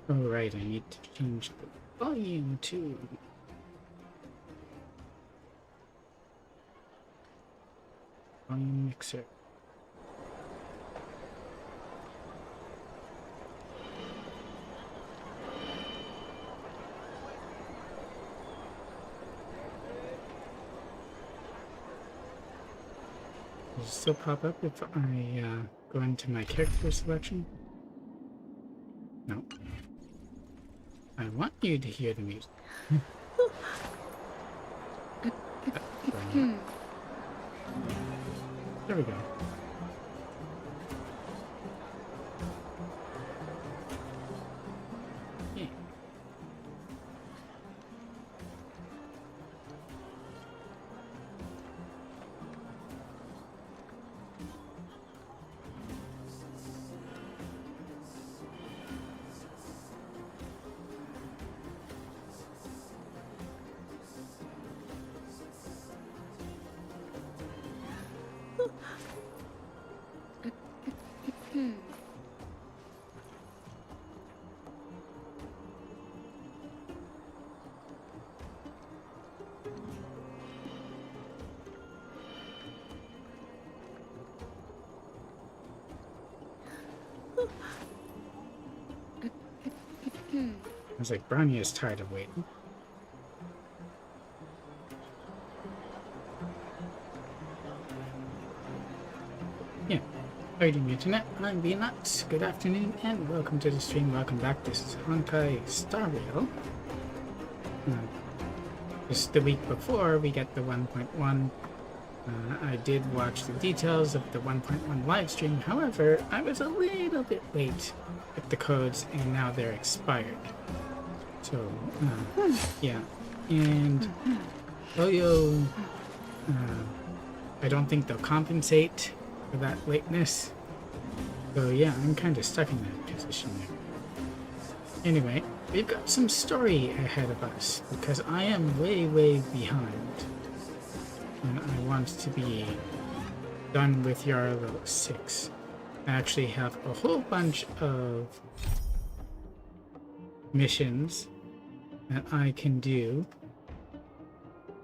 Alright, I need to change the volume to volume mixer. Does it still pop up if I go into my character selection? No. I want you to hear the music. There we go. Yeah. I was like, Brownie is tired of waiting. Yeah. Fighting Internet, I'm VNuts. Good afternoon and welcome to the stream. Welcome back. This is Honkai STARRAIL. This is the week before we get the 1.1. I did watch the details of the 1.1 live stream. However, I was a little bit late with the codes and now they're expired. So, yeah. And Oyo, I don't think they'll compensate for that lateness. So yeah, I'm kind of stuck in that position there. Anyway, we've got some story ahead of us because I am way, way behind. And I want to be done with Yara level 6. I actually have a whole bunch of missions that I can do,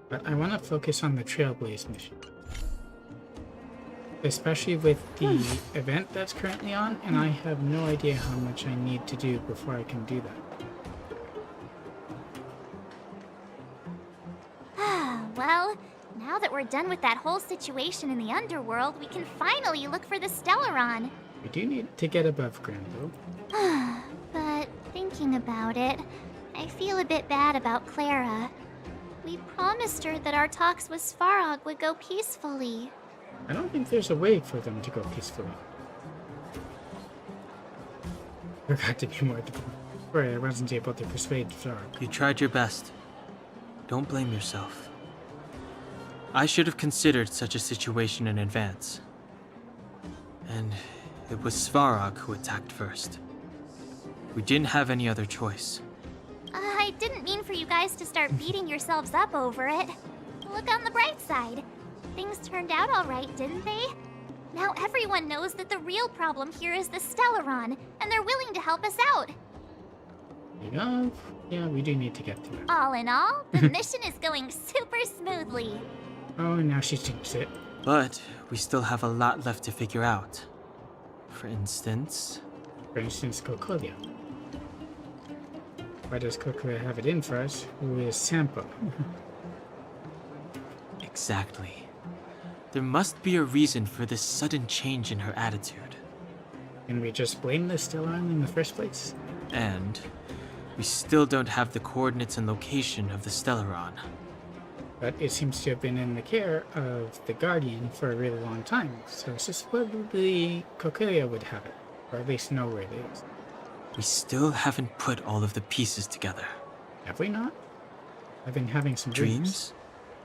but I want to focus on the Trailblaze mission. Especially with the event that's currently on, and I have no idea how much I need to do before I can do that. Well, now that we're done with that whole situation in the underworld, we can finally look for the Stellaron. We do need to get above ground, though. But thinking about it, I feel a bit bad about Clara. We promised her that our talks with Svarog would go peacefully. I don't think there's a way for them to go peacefully. Forgot to be more diplomatic. Sorry, I wasn't able to persuade Svarog. You tried your best. Don't blame yourself. I should have considered such a situation in advance. And it was Svarog who attacked first. We didn't have any other choice. I didn't mean for you guys to start beating yourselves up over it. Look on the bright side. Things turned out all right, didn't they? Now everyone knows that the real problem here is the Stellaron, and they're willing to help us out. You know, yeah, we do need to get to it. All in all, the mission is going super smoothly. Oh, now she thinks it. But we still have a lot left to figure out. For instance, Cocolia. Why does Cocolia have it in for us? Who is Sampo? Exactly. There must be a reason for this sudden change in her attitude. Can we just blame the Stellaron in the first place? And we still don't have the coordinates and location of the Stellaron. But it seems to have been in the care of the Guardian for a really long time, so supposedly Cocolia would have it, or at least know where it is. We still haven't put all of the pieces together. Have we not? I've been having some dreams.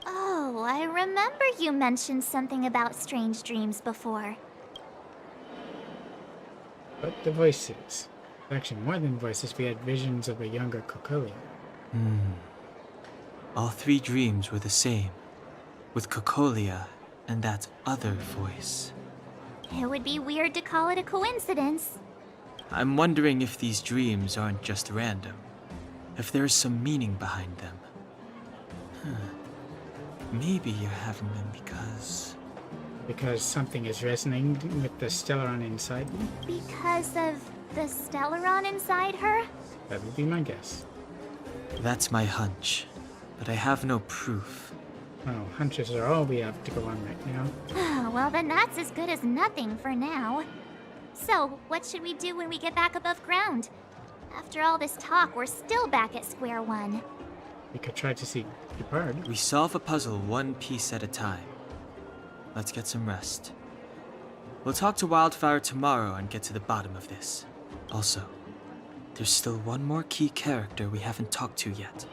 Oh, I remember you mentioned something about strange dreams before. But the voices. Actually, more than voices, we had visions of a younger Cocolia. All three dreams were the same, with Cocolia and that other voice. It would be weird to call it a coincidence. I'm wondering if these dreams aren't just random. If there's some meaning behind them. Maybe you're having them because... Because something is resonating with the Stellaron inside me? Because of the Stellaron inside her? That would be my guess. That's my hunch, but I have no proof. Well, hunches are all we have to go on right now. Well, then that's as good as nothing for now. So, what should we do when we get back above ground? After all this talk, we're still back at square one. We could try to see Gepard. We solve a puzzle one piece at a time. Let's get some rest. We'll talk to Wildfire tomorrow and get to the bottom of this. Also, there's still one more key character we haven't talked to yet.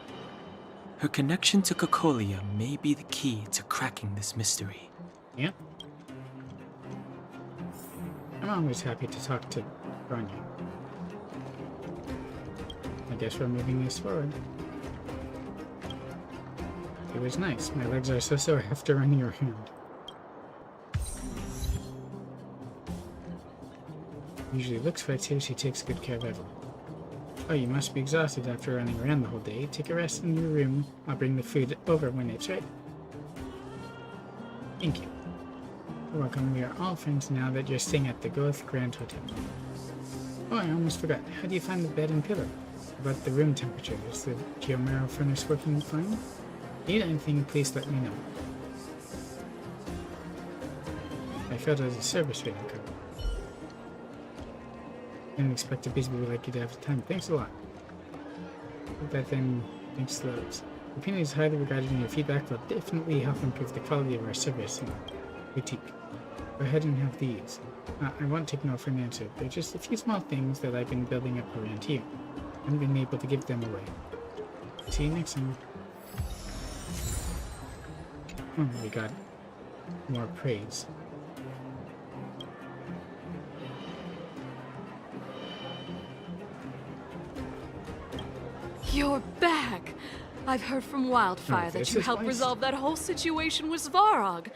Her connection to Cocolia may be the key to cracking this mystery. Yeah. I'm always happy to talk to Bronya. I guess we're moving this forward. It was nice. My legs are so sore after running around. Usually looks right here, she takes good care of everyone. Oh, you must be exhausted after running around the whole day. Take a rest in your room. I'll bring the food over when it's ready. Thank you. You're welcome. We are all friends now that you're staying at the Goeth Grand Hotel. Oh, I almost forgot. How do you find the bed and pillow? About the room temperature, is the Geomero furnace working fine? Need anything, please let me know. I filled out a service rating code. Didn't expect a busy boy like you to have the time. Thanks a lot. Put that then, thanks to those. Opinion is highly regarded and your feedback will definitely help improve the quality of our service and boutique. Go ahead and have these. I won't take no for an answer. They're just a few small things that I've been building up around here. I haven't been able to give them away. See you next time. Oh, we got more praise. You're back! I've heard from Wildfire that this you is helped nice. resolve that whole situation with Svarog.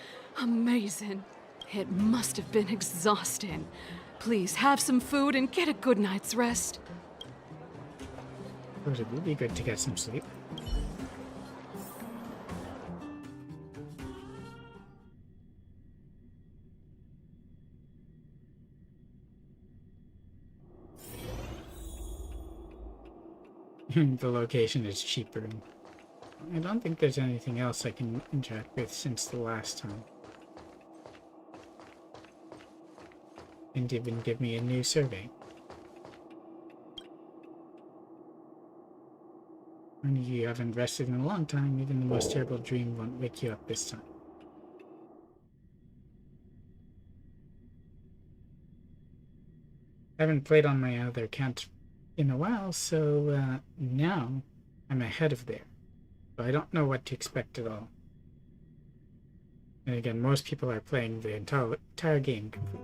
Amazing. It must have been exhausting. Please have some food and get a good night's rest. It would be good to get some sleep. The location is cheaper. I don't think there's anything else I can interact with since the last time. Didn't even give me a new survey. When you haven't rested in a long time, even the most terrible dream won't wake you up this time. I haven't played on my other account in a while, so now I'm ahead of there. So I don't know what to expect at all. And again, most people are playing the entire game complete.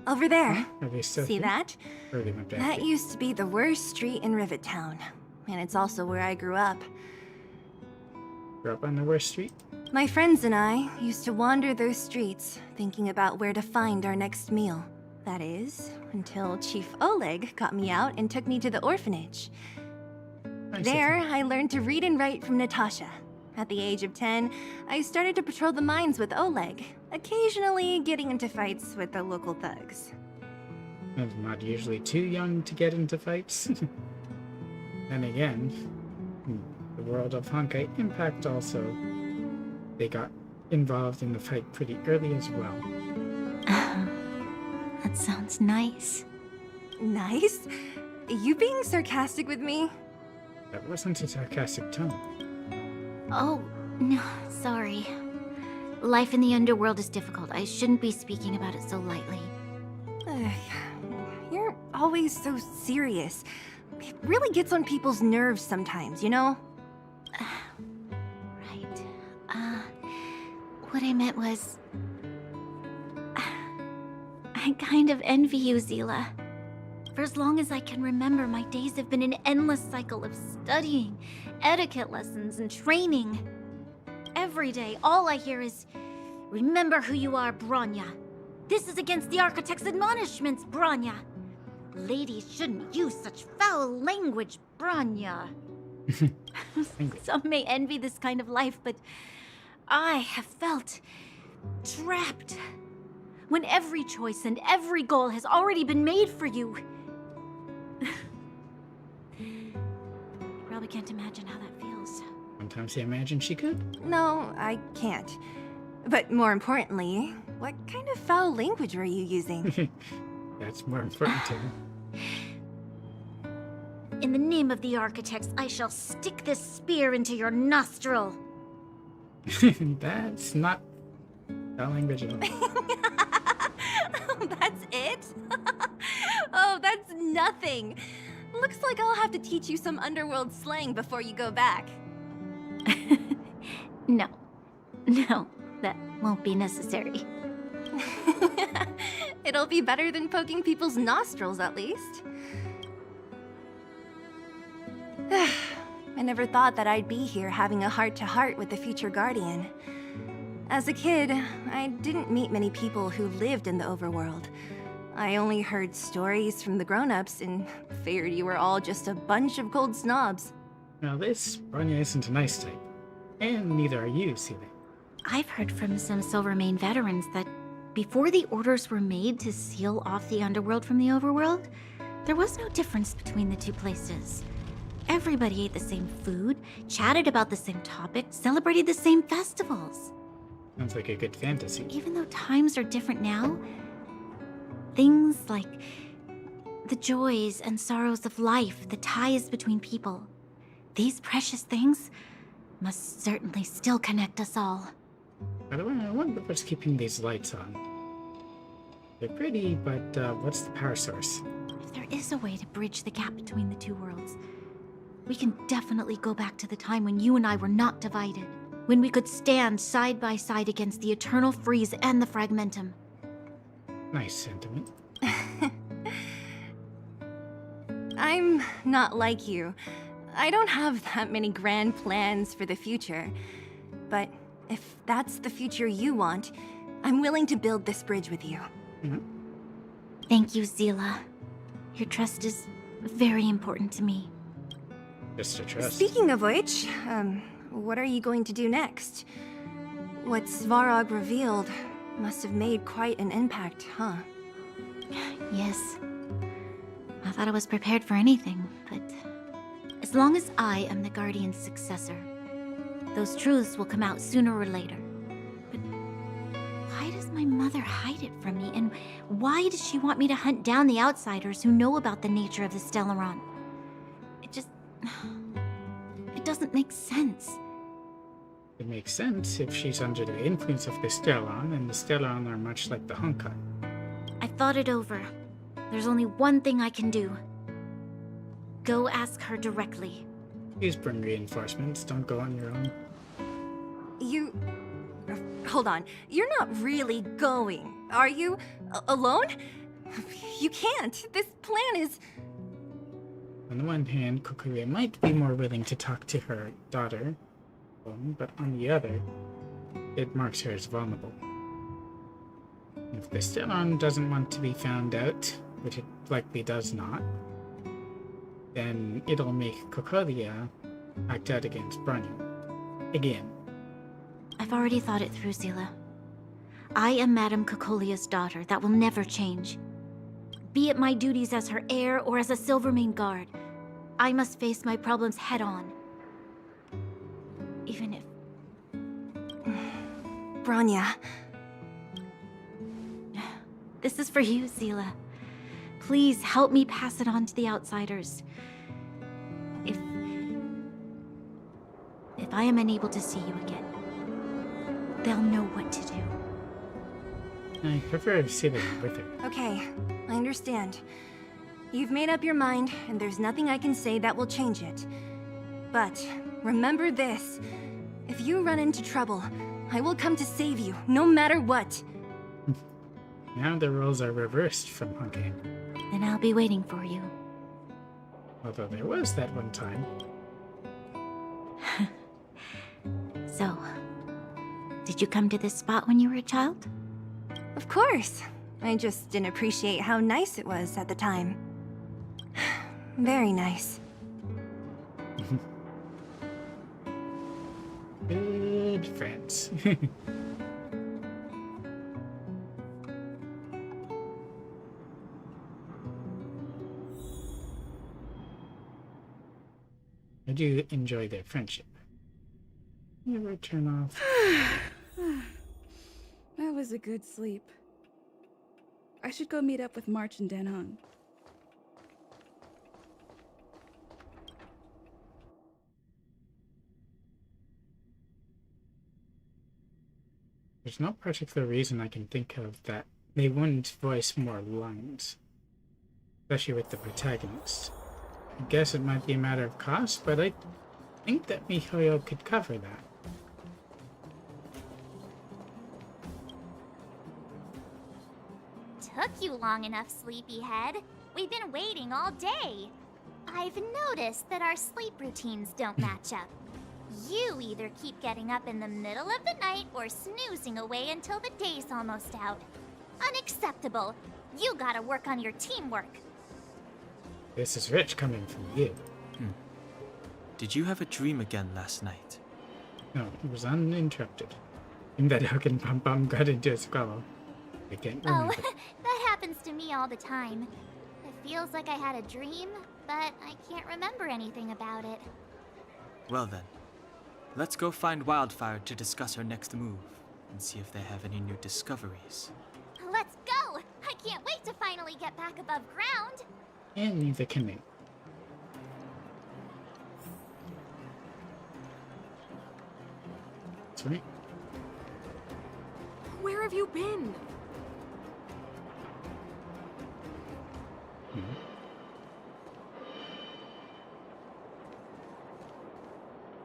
Over there. Are they still See here? that? Or they went back That there? used to be the worst street in Rivet Town. And it's also where I grew up. Grew up on the worst street? My friends and I used to wander those streets, thinking about where to find our next meal. That is, until Chief Oleg got me out and took me to the orphanage. Nice. There, I learned to read and write from Natasha. At the age of 10, I started to patrol the mines with Oleg, occasionally getting into fights with the local thugs. I'm not usually too young to get into fights. And again, the world of Honkai Impact also, they got involved in the fight pretty early as well. That sounds nice. Nice? You being sarcastic with me? That wasn't a sarcastic tone. Oh, no, sorry. Life in the underworld is difficult. I shouldn't be speaking about it so lightly. You're always so serious. It really gets on people's nerves sometimes, you know? Right. What I meant was... I kind of envy you, Zila. For as long as I can remember, my days have been an endless cycle of studying, etiquette lessons, and training. Every day, all I hear is, remember who you are, Bronya. This is against the Architect's admonishments, Branya. Ladies shouldn't use such foul language, Branya. Some may envy this kind of life, but I have felt trapped. When every choice and every goal has already been made for you. You probably can't imagine how that feels. Sometimes I imagine she could. No, I can't. But more importantly, what kind of foul language were you using? That's more important to me. In the name of the Architects, I shall stick this spear into your nostril. That's not foul language at all. That's it? Oh, that's nothing. Looks like I'll have to teach you some underworld slang before you go back. No, that won't be necessary. It'll be better than poking people's nostrils, at least. I never thought that I'd be here having a heart-to-heart with the future Guardian. As a kid, I didn't meet many people who lived in the overworld. I only heard stories from the grown-ups and figured you were all just a bunch of cold snobs. Now this, Branya isn't a nice type. And neither are you, Celia. I've heard from some Silvermane veterans that before the orders were made to seal off the underworld from the overworld, there was no difference between the two places. Everybody ate the same food, chatted about the same topics, celebrated the same festivals. Sounds like a good fantasy. Even though times are different now, things like the joys and sorrows of life, the ties between people, these precious things must certainly still connect us all. By the way, I wonder what's keeping these lights on. They're pretty, but what's the power source? If there is a way to bridge the gap between the two worlds, we can definitely go back to the time when you and I were not divided. When we could stand side by side against the Eternal Freeze and the Fragmentum. Nice sentiment. I'm not like you. I don't have that many grand plans for the future. But if that's the future you want, I'm willing to build this bridge with you. Mm-hmm. Thank you, Zila. Your trust is very important to me. Just a trust. Speaking of which, what are you going to do next? What Svarog revealed must have made quite an impact, huh? Yes. I thought I was prepared for anything, but as long as I am the Guardian's successor, those truths will come out sooner or later. But why does my mother hide it from me, and why does she want me to hunt down the outsiders who know about the nature of the Stellaron? It doesn't make sense. It makes sense if she's under the influence of the Stellaron, and the Stellaron are much like the Honkai. I thought it over. There's only one thing I can do. Go ask her directly. Please bring reinforcements, don't go on your own. You... Hold on. You're not really going, are you? Alone? You can't. This plan is... On the one hand, Kokuya might be more willing to talk to her daughter, but on the other, it marks her as vulnerable. If the Stellaron doesn't want to be found out, which it likely does not, then it'll make Kokuya act out against Branya. Again. I've already thought it through, Zila. I am Madame Kokolia's daughter. That will never change. Be it my duties as her heir or as a Silvermane guard, I must face my problems head-on. Even if... Branya. This is for you, Zila. Please help me pass it on to the outsiders. If I am unable to see you again, they'll know what to do. I prefer sitting with her. Okay, I understand. You've made up your mind, and there's nothing I can say that will change it. But remember this. If you run into trouble, I will come to save you, no matter what. Now the roles are reversed from Honkai. Then I'll be waiting for you. Although there was that one time. So, did you come to this spot when you were a child? Of course. I just didn't appreciate how nice it was at the time. Very nice. Good friends. I do enjoy their friendship. Never turn off. That was a good sleep. I should go meet up with March and Dan Hung. There's no particular reason I can think of that they wouldn't voice more lines, especially with the protagonist. I guess it might be a matter of cost, but I think that MiHoYo could cover that. Took you long enough, sleepyhead. We've been waiting all day. I've noticed that our sleep routines don't match up. You either keep getting up in the middle of the night or snoozing away until the day's almost out. Unacceptable. You gotta work on your teamwork. This is rich coming from you. Did you have a dream again last night? No, it was uninterrupted. And that Hook Pum Pum got into a squabble. I can't remember. Oh, that happens to me all the time. It feels like I had a dream, but I can't remember anything about it. Well then, let's go find Wildfire to discuss her next move and see if they have any new discoveries. Let's go! I can't wait to finally get back above ground. And neither can they. That's right. Where have you been?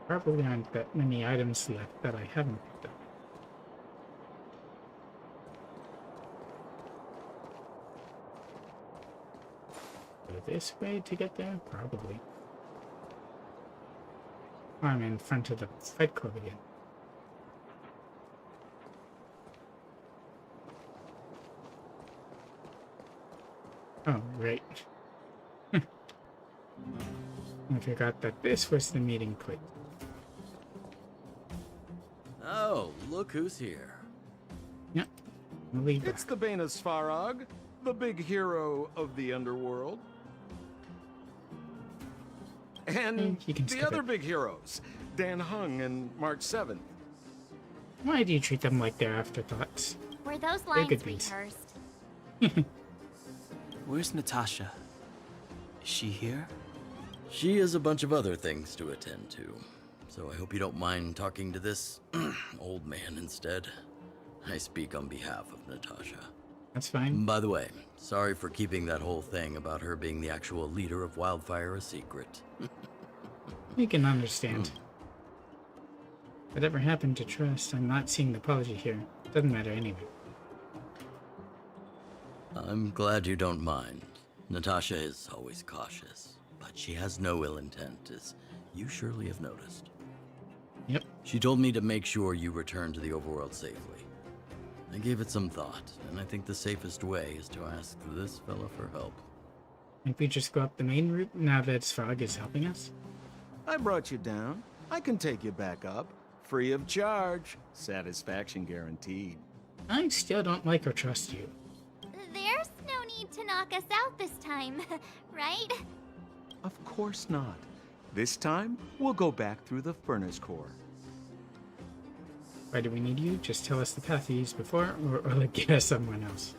Probably aren't that many items left that I haven't picked up. Go this way to get there? Probably. Oh, I'm in front of the Fight Club again. Oh, right. I forgot that this was the meeting place. Oh, look who's here. Yep. I'll leave It's that. the Bane of Svarog, the big hero of the underworld. And You can the skip other it. big heroes, Dan Hung and March 7th. Why do you treat them like they're afterthoughts? Were those They're lines good beats. rehearsed? Where's Natasha? Is she here? She has a bunch of other things to attend to, so I hope you don't mind talking to this old man instead. I speak on behalf of Natasha. That's fine. By the way, sorry for keeping that whole thing about her being the actual leader of Wildfire a secret. You can understand. Whatever happened to trust, I'm not seeing the apology here. Doesn't matter anyway. I'm glad you don't mind. Natasha is always cautious, but she has no ill intent, as you surely have noticed. Yep. She told me to make sure you return to the overworld safely. I gave it some thought, and I think the safest way is to ask this fella for help. If we just go up the main route now that Frog is helping us? I brought you down. I can take you back up. Free of charge. Satisfaction guaranteed. I still don't like or trust you. There's no need to knock us out this time, right? Of course not. This time, we'll go back through the furnace core. Why do we need you? Just tell us the path you used before, or like get us someone else.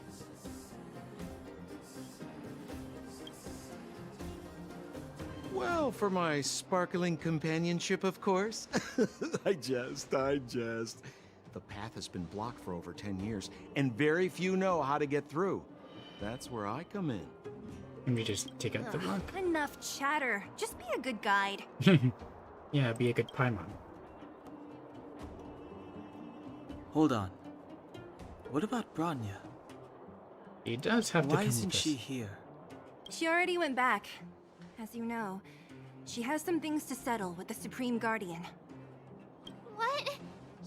Well, for my sparkling companionship, of course. I jest. The path has been blocked for over 10 years, and very few know how to get through. That's where I come in. Can we just take out the block? Enough chatter. Just be a good guide. Yeah, be a good Paimon. Hold on. What about Branya? He does have to Why come isn't with she us. here? She already went back. As you know, she has some things to settle with the Supreme Guardian. What?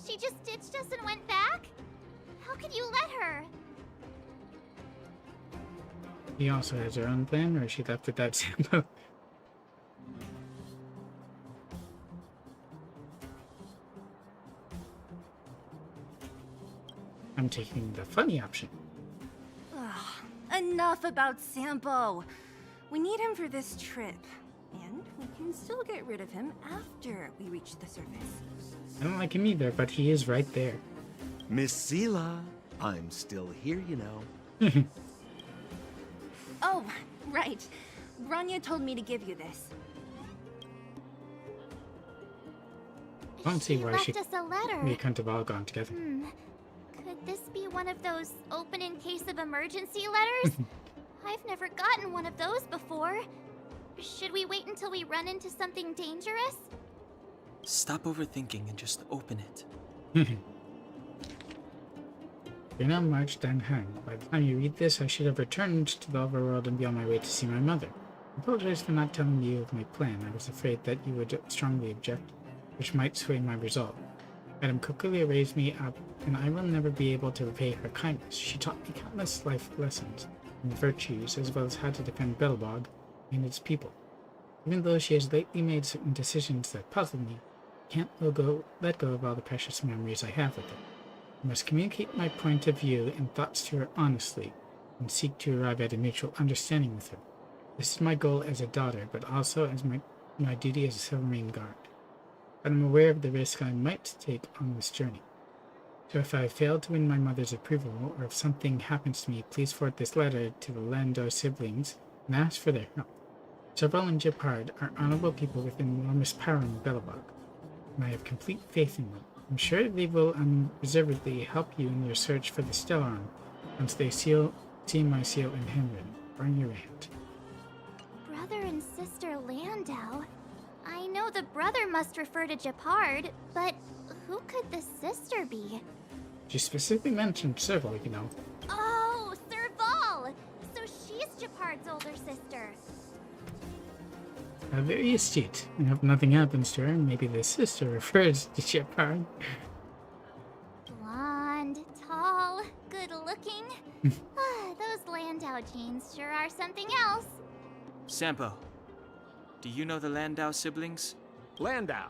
She just ditched us and went back? How could you let her? He also has her own plan, or she left without Sampo. I'm taking the funny option. Ugh, enough about Sampo. We need him for this trip, and we can still get rid of him after we reach the surface. I don't like him either, but he is right there. Miss Sela, I'm still here, you know. Oh, right. Bronya told me to give you this. I don't see why left she us a letter. we couldn't have all gone together. Could this be one of those open in case of emergency letters? I've never gotten one of those before. Should we wait until we run into something dangerous? Stop overthinking and just open it. You're now marched and hung. By the time you read this, I should have returned to the overworld and be on my way to see my mother. I apologize for not telling you of my plan. I was afraid that you would strongly object, which might sway my resolve. Madame Coquelia raised me up, and I will never be able to repay her kindness. She taught me countless life lessons and virtues, as well as how to defend Belobog and its people. Even though she has lately made certain decisions that puzzle me, I can't let go of all the precious memories I have with her. I must communicate my point of view and thoughts to her honestly, and seek to arrive at a mutual understanding with her. This is my goal as a daughter, but also as my duty as a Silvermane guard. But I'm aware of the risk I might take on this journey. So if I fail to win my mother's approval, or if something happens to me, please forward this letter to the Lando siblings and ask for their help. Several and Gepard are honorable people with enormous power in Belobog, and I have complete faith in them. I'm sure they will unreservedly help you in your search for the Stellaron once they see my seal and handwriting. Burn your hand. Brother and sister Landau? I know the brother must refer to Gepard, but who could the sister be? She specifically mentioned Serval, you know. Oh, Serval! So she's Gepard's older sister. Very astute. I hope nothing happens to her, and maybe the sister refers to Gepard. Blonde, tall, good-looking. Those Landau genes sure are something else. Sampo, do you know the Landau siblings? Landau.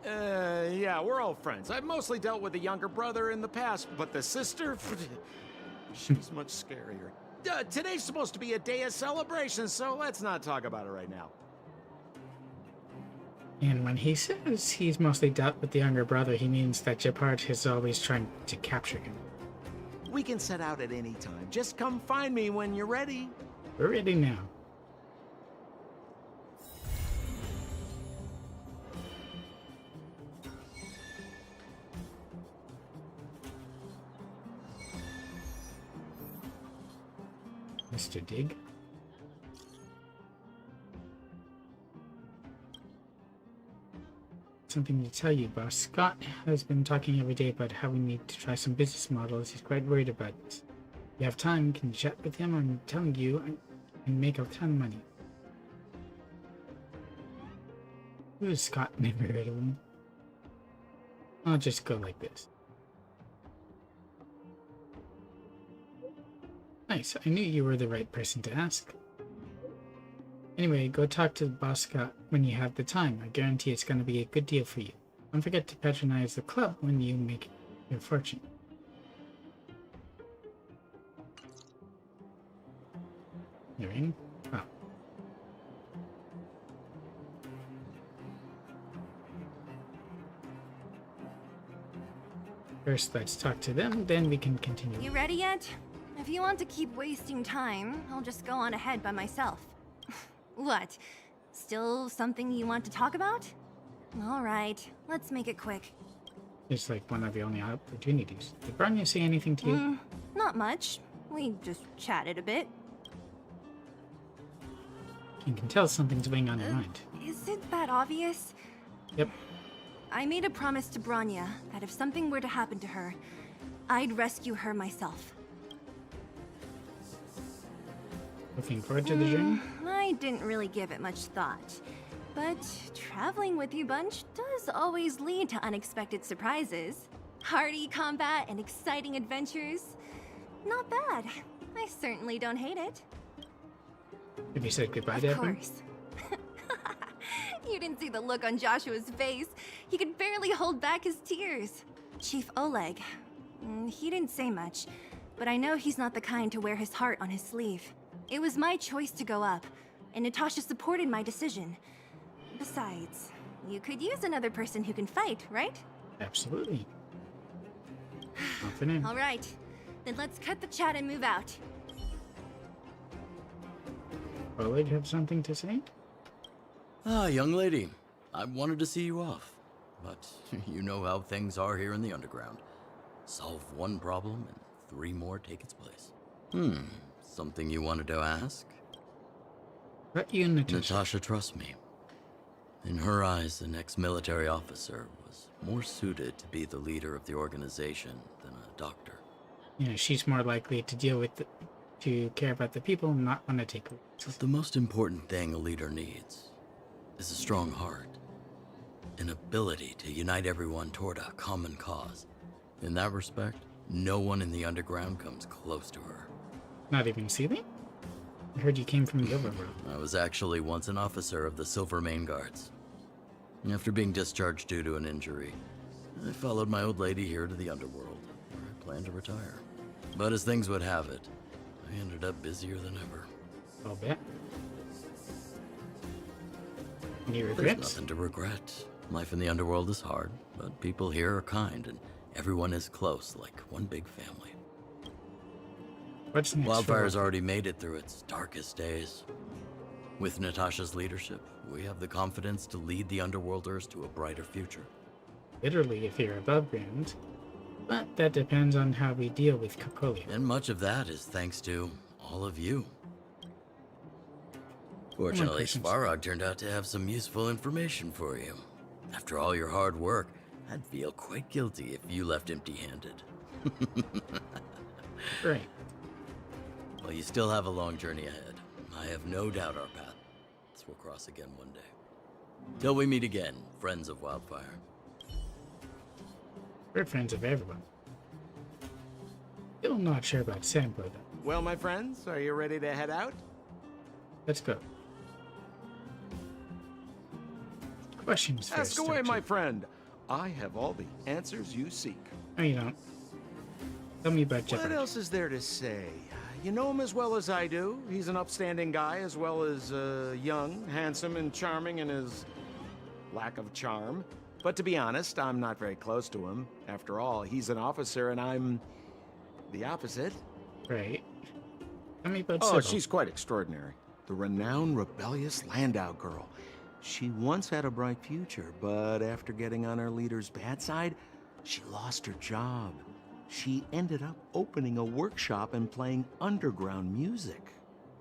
Yeah, we're all friends. I've mostly dealt with the younger brother in the past, but the sister, she's much scarier. Today's supposed to be a day of celebration, so let's not talk about it right now. And when he says he's mostly dealt with the younger brother, he means that Gepard is always trying to capture him. We can set out at any time. Just come find me when you're ready. We're ready now. Mr. Dig. Something to tell you, boss. Scott has been talking every day about how we need to try some business models. He's quite worried about this. If you have time, can you chat with him? I'm telling you, I can make a ton of money. Who is Scott? Never heard of him. I'll just go like this. Nice, I knew you were the right person to ask. Anyway, go talk to the boss Scott when you have the time. I guarantee it's going to be a good deal for you. Don't forget to patronize the club when you make your fortune. You're in? Oh. First, let's talk to them, then we can continue. You ready yet? If you want to keep wasting time, I'll just go on ahead by myself. What? Still something you want to talk about? Alright, let's make it quick. It's like one of the only opportunities. Did Bronya say anything to you? Not much. We just chatted a bit. You can tell something's weighing on your mind. Is it that obvious? Yep. I made a promise to Bronya that if something were to happen to her, I'd rescue her myself. Looking forward to the journey? I didn't really give it much thought. But traveling with you bunch does always lead to unexpected surprises. Hearty combat and exciting adventures. Not bad. I certainly don't hate it. Have you said goodbye Of to everyone? course. You didn't see the look on Joshua's face. He could barely hold back his tears. Chief Oleg. He didn't say much, but I know he's not the kind to wear his heart on his sleeve. It was my choice to go up, and Natasha supported my decision. Besides, you could use another person who can fight, right? Absolutely. Not for now. All right, then let's cut the chat and move out. Oleg have something to say? Ah, young lady. I wanted to see you off. But you know how things are here in the underground. Solve one problem and 3 more take its place. Something you wanted to ask? But you, Natasha. Natasha trusts me. In her eyes, an ex-military officer was more suited to be the leader of the organization than a doctor. You know, she's more likely to deal with to care about the people, not want to take risks. The most important thing a leader needs is a strong heart. An ability to unite everyone toward a common cause. In that respect, no one in the underground comes close to her. Not even Sealy? I heard you came from the overworld. I was actually once an officer of the Silver Main Guards. After being discharged due to an injury, I followed my old lady here to the underworld, where I plan to retire. But as things would have it, I ended up busier than ever. I'll bet. Any There's regrets? nothing to regret. Life in the underworld is hard, but people here are kind, and everyone is close, like one big family. What's next? Wildfire's already made it through its darkest days. With Natasha's leadership, we have the confidence to lead the Underworlders to a brighter future. Literally, if you're above ground. But that depends on how we deal with Kokolia. And much of that is thanks to all of you. Fortunately, questions. Svarog turned out to have some useful information for you. After all your hard work, I'd feel quite guilty if you left empty-handed. Right. Well, you still have a long journey ahead. I have no doubt our paths will cross again one day. Till we meet again, friends of Wildfire. We're friends of everyone. Still not sure about Sampo, though. Well, my friends, are you ready to head out? Let's go. Questions first. Ask away, don't my you? friend. I have all the answers you seek. No, you don't. Tell me about What Jeopardy. else is there to say? You know him as well as I do. He's an upstanding guy, as well as young, handsome, and charming in his lack of charm. But to be honest, I'm not very close to him. After all, he's an officer, and I'm the opposite. Right. Tell me about Oh, Sybil. she's quite extraordinary. The renowned, rebellious Landau girl. She once had a bright future, but after getting on her leader's bad side, she lost her job. She ended up opening a workshop and playing underground music.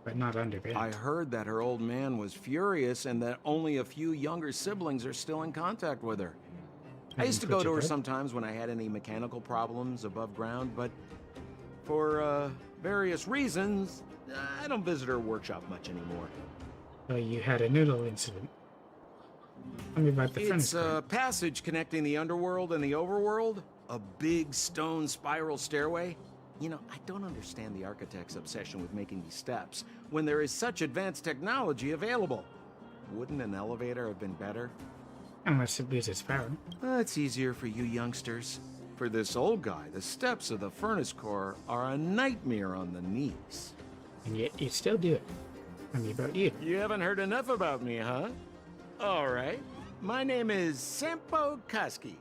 But not underground. I heard that her old man was furious and that only a few younger siblings are still in contact with her. I used to go to her sometimes when I had any mechanical problems above ground, but for various reasons, I don't visit her workshop much anymore. So you had a noodle incident. Tell me about the It's furnace. a passage connecting the underworld and the overworld. A big stone spiral stairway. You know, I don't understand the architect's obsession with making these steps when there is such advanced technology available. Wouldn't an elevator have been better? Unless it loses power. It's easier for you youngsters. For this old guy, the steps of the furnace core are a nightmare on the knees. And yet you still do it. Tell me about you. You haven't heard enough about me, huh? All right. My name is Sampo Koski.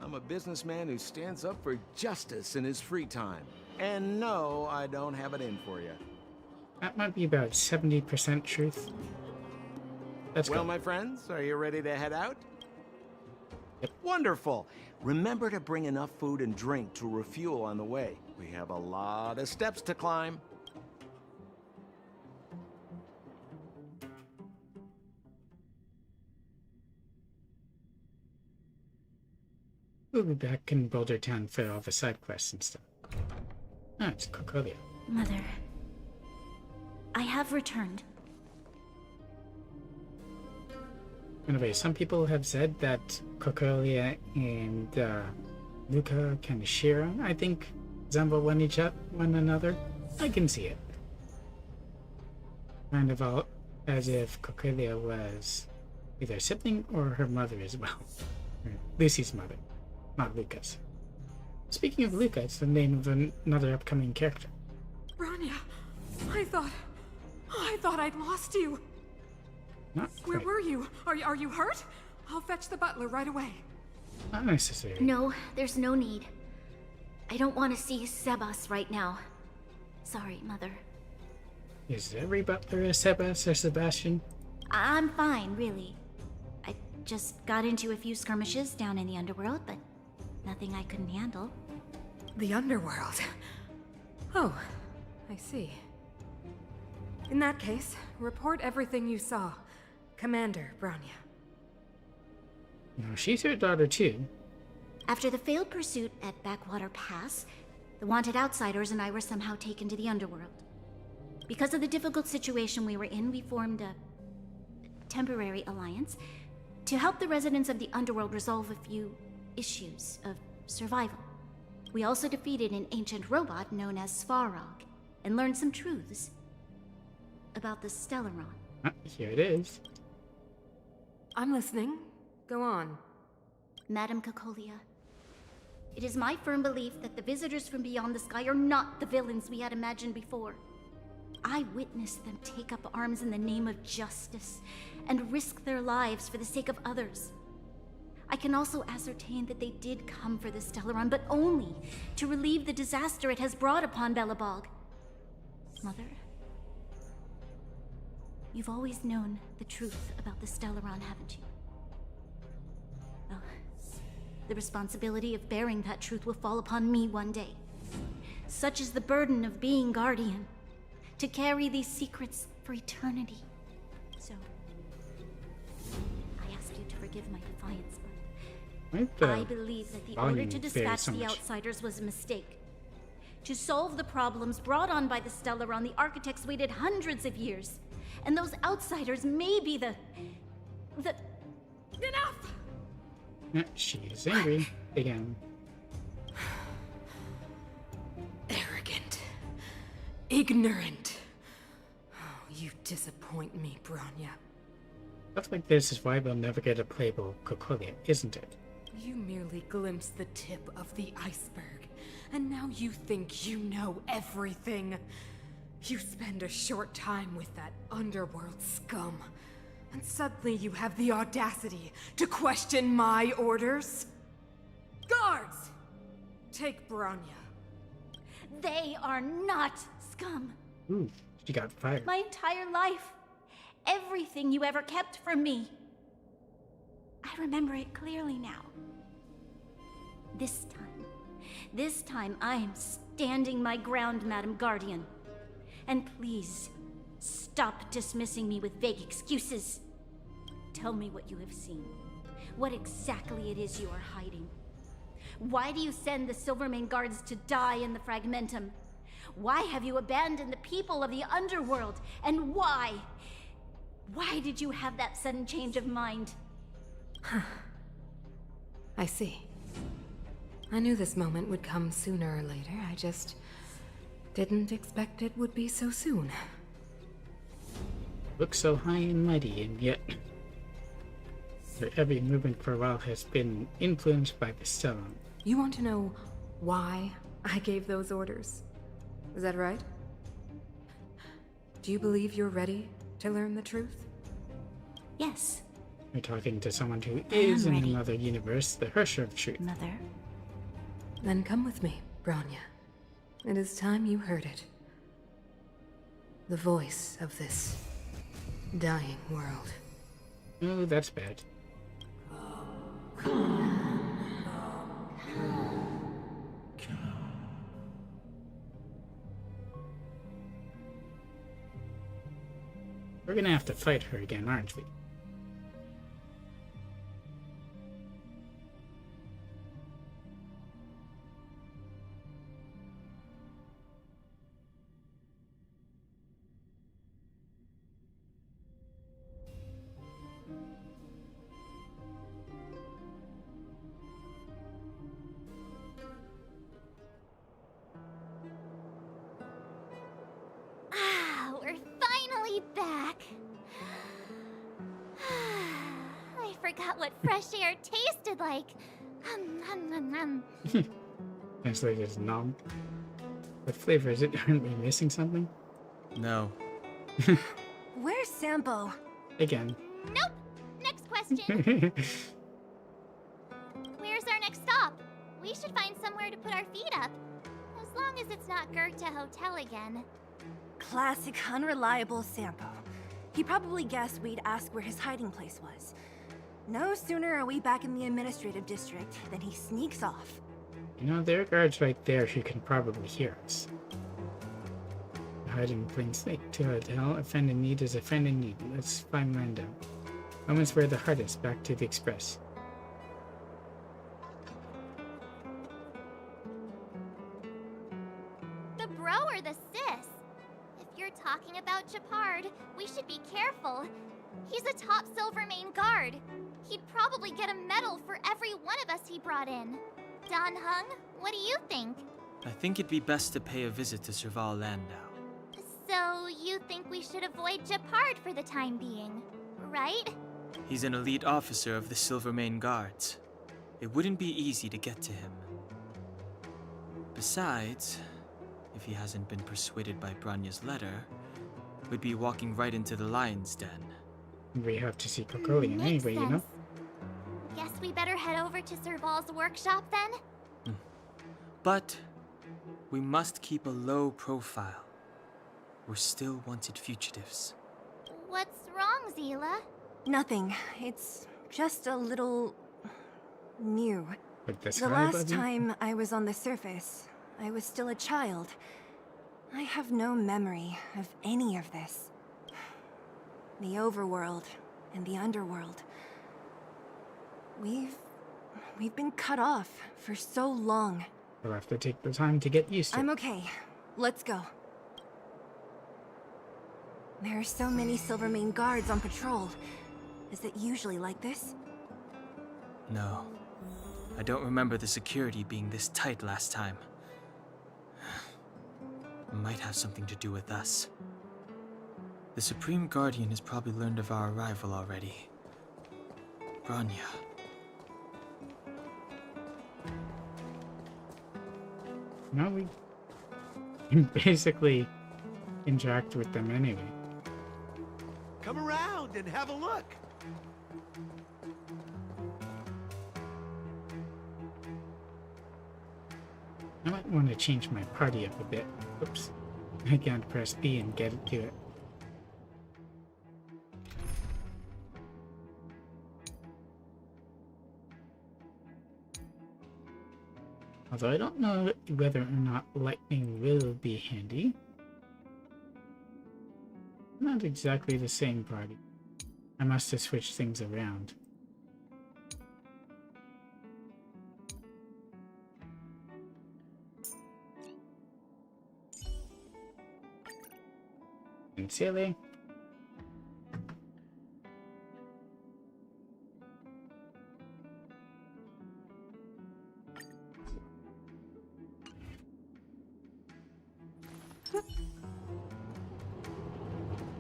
I'm a businessman who stands up for justice in his free time. And no, I don't have it in for you. That might be about 70% truth. Let's Well, go. my friends, are you ready to head out? Yep. Wonderful. Remember to bring enough food and drink to refuel on the way. We have a lot of steps to climb. We'll be back in Boulder Town for all the side quests and stuff. Ah, it's Kokolia. Mother, I have returned. Anyway, some people have said that Kokolia and Luca can share. I think resemble one another. I can see it. Kind of all as if Coquelia was either a sibling or her mother as well. Or Lucy's mother, not Lucas. Speaking of Luca, it's the name of another upcoming character. Bronya, I thought I'd lost you. Not Where quite. were you? Are you hurt? I'll fetch the butler right away. Not necessary. No, there's no need. I don't want to see Sebas right now. Sorry, Mother. Is every butler a Sebas or Sebastian? I'm fine, really. I just got into a few skirmishes down in the underworld, but nothing I couldn't handle. The underworld. Oh, I see. In that case, report everything you saw. Commander Bronya. No, she's her daughter too. After the failed pursuit at Backwater Pass, the wanted outsiders and I were somehow taken to the underworld. Because of the difficult situation we were in, we formed a temporary alliance to help the residents of the underworld resolve a few issues of survival. We also defeated an ancient robot known as Svarog and learned some truths about the Stellaron. Ah, here it is. I'm listening. Go on. Madam Cocolia, it is my firm belief that the visitors from beyond the sky are not the villains we had imagined before. I witnessed them take up arms in the name of justice and risk their lives for the sake of others. I can also ascertain that they did come for the Stellaron, but only to relieve the disaster it has brought upon Belobog. Mother, you've always known the truth about the Stellaron, haven't you? Well, the responsibility of bearing that truth will fall upon me one day. Such is the burden of being Guardian, to carry these secrets for eternity. So, I ask you to forgive my defiance, but I believe that the order to dispatch the outsiders was a mistake. To solve the problems brought on by the Stellaron, the architects waited hundreds of years. And those outsiders may be the... Enough! Ah, she is angry again. Arrogant. Ignorant. Oh, you disappoint me, Bronya. Stuff like this is why we'll never get a playable Cocolia, isn't it? You merely glimpsed the tip of the iceberg, and now you think you know everything. You spend a short time with that underworld scum, and suddenly you have the audacity to question my orders? Guards! Take Bronya. They are not scum. Ooh, she got fired. My entire life. Everything you ever kept from me. I remember it clearly now. This time I am standing my ground, Madam Guardian. And please, stop dismissing me with vague excuses. Tell me what you have seen. What exactly it is you are hiding. Why do you send the Silvermane Guards to die in the Fragmentum? Why have you abandoned the people of the underworld? And why? Why did you have that sudden change of mind? I see. I knew this moment would come sooner or later. I just didn't expect it would be so soon. Looks so high and mighty, and yet her every movement for a while has been influenced by the Stellan. You want to know why I gave those orders? Is that right? Do you believe you're ready to learn the truth? Yes, We're talking to someone who is in ready. another universe, the Hersher of Truth. Mother. Then come with me, Bronya. It is time you heard it. The voice of this dying world. Oh, that's bad. We're gonna have to fight her again, aren't we? Ah, we're finally back. forgot what fresh air tasted like. Translated as nom. What flavor is it? Aren't we missing something? No. Where's Sampo? Again. Nope. Next question. Where's our next stop? We should find somewhere to put our feet up. As long as it's not Goethe Hotel again. Classic unreliable Sampo. He probably guessed we'd ask where his hiding place was. No sooner are we back in the administrative district than he sneaks off. You know, there are guards right there who can probably hear us. Hide in plain sight. To hotel, a friend in need is a friend in need. Let's find Lando. Moments were the hardest. Back to the express. The bro or the sis? If you're talking about Japard, we should be careful. He's a top Silvermane guard. He'd probably get a medal for every one of us he brought in. Don Hung, what do you think? I think it'd be best to pay a visit to Serval Landau. So, you think we should avoid Japard for the time being, right? He's an elite officer of the Silvermane Guards. It wouldn't be easy to get to him. Besides, if he hasn't been persuaded by Branya's letter, we'd be walking right into the lion's den. We have to see Kokolian Makes anyway, you know? sense. Guess we better head over to Serval's workshop then? But we must keep a low profile. We're still wanted fugitives. What's wrong, Zila? Nothing. It's just a little... new. But The last time I was on the surface, I was still a child. I have no memory of any of this. The overworld and the underworld. We've been cut off for so long. We'll have to take the time to get used to it. I'm okay. Let's go. There are so many Silvermane guards on patrol. Is it usually like this? No. I don't remember the security being this tight last time. It might have something to do with us. The Supreme Guardian has probably learned of our arrival already. Branya. No, we can basically interact with them anyway. Come around and have a look. I might want to change my party up a bit. Oops. I can't press B and get it to it. Although I don't know whether or not lightning will be handy. Not exactly the same party. I must have switched things around. Sincerely.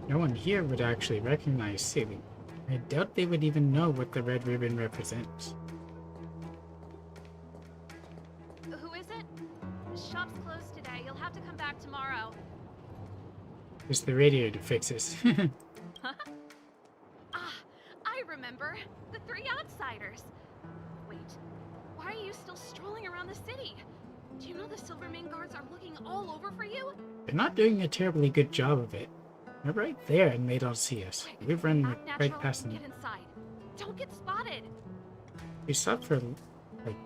No one here would actually recognize Silly. I doubt they would even know what the red ribbon represents. Who is it? The shop's closed today. You'll have to come back tomorrow. It's the radio to fix this. Ah, I remember. The three outsiders. Wait, why are you still strolling around the city? Do you know the Silvermane guards are looking all over for you? They're not doing a terribly good job of it. They're right there and they don't see us. Quick, We've run act right natural, past them. Get inside. Don't get spotted. We stopped for like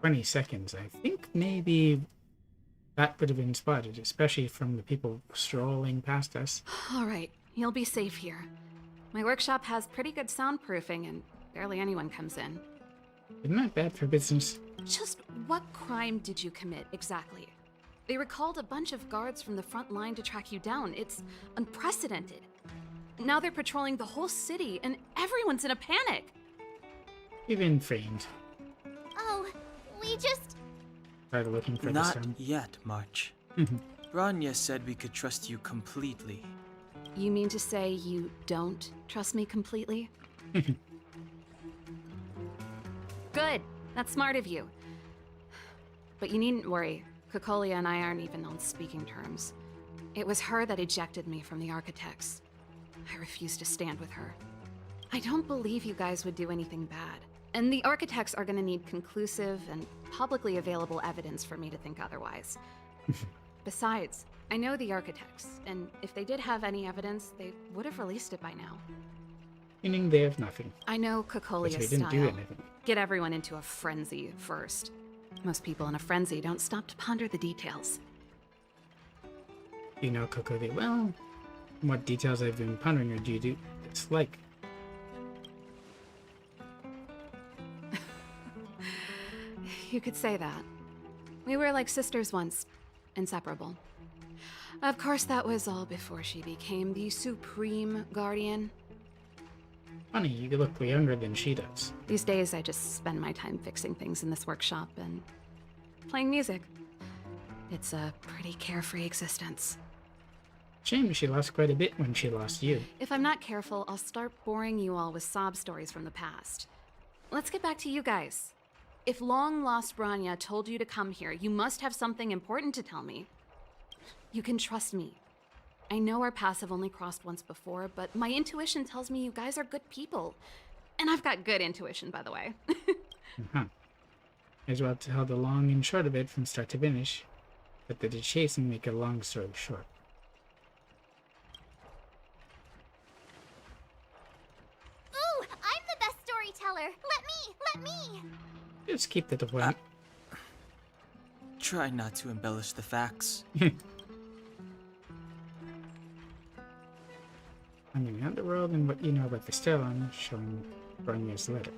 20 seconds. I think maybe that would have been spotted, especially from the people strolling past us. All right, you'll be safe here. My workshop has pretty good soundproofing and barely anyone comes in. Isn't that bad for business? Just what crime did you commit exactly? They recalled a bunch of guards from the front line to track you down. It's unprecedented. Now they're patrolling the whole city and everyone's in a panic. We've been framed. Oh, we just... Started looking for Not this time. yet, March. Branya said we could trust you completely. You mean to say you don't trust me completely? Good. That's smart of you. But you needn't worry. Cocolia and I aren't even on speaking terms. It was her that ejected me from the Architects. I refuse to stand with her. I don't believe you guys would do anything bad. And the Architects are gonna need conclusive and publicly available evidence for me to think otherwise. Besides, I know the Architects, and if they did have any evidence, they would have released it by now. Meaning they have nothing. I know But Cocolia's they didn't style. do anything. Get everyone into a frenzy first. Most people in a frenzy don't stop to ponder the details. You know Cocolia well. What details I've been pondering or do you do? It's like. You could say that. We were like sisters once, inseparable. Of course, that was all before she became the Supreme Guardian. Funny, you look younger than she does. These days, I just spend my time fixing things in this workshop and playing music. It's a pretty carefree existence. Shame she lost quite a bit when she lost you. If I'm not careful, I'll start boring you all with sob stories from the past. Let's get back to you guys. If long-lost Branya told you to come here, you must have something important to tell me. You can trust me. I know our paths have only crossed once before, but my intuition tells me you guys are good people. And I've got good intuition, by the way. Uh-huh. As well tell the long and short of it from start to finish, but the chase and make a long story short. Ooh, I'm the best storyteller. Let me. Just keep that to one. Try not to embellish the facts. I'm in the underworld and what you know about the Stellan, showing Branya's letter.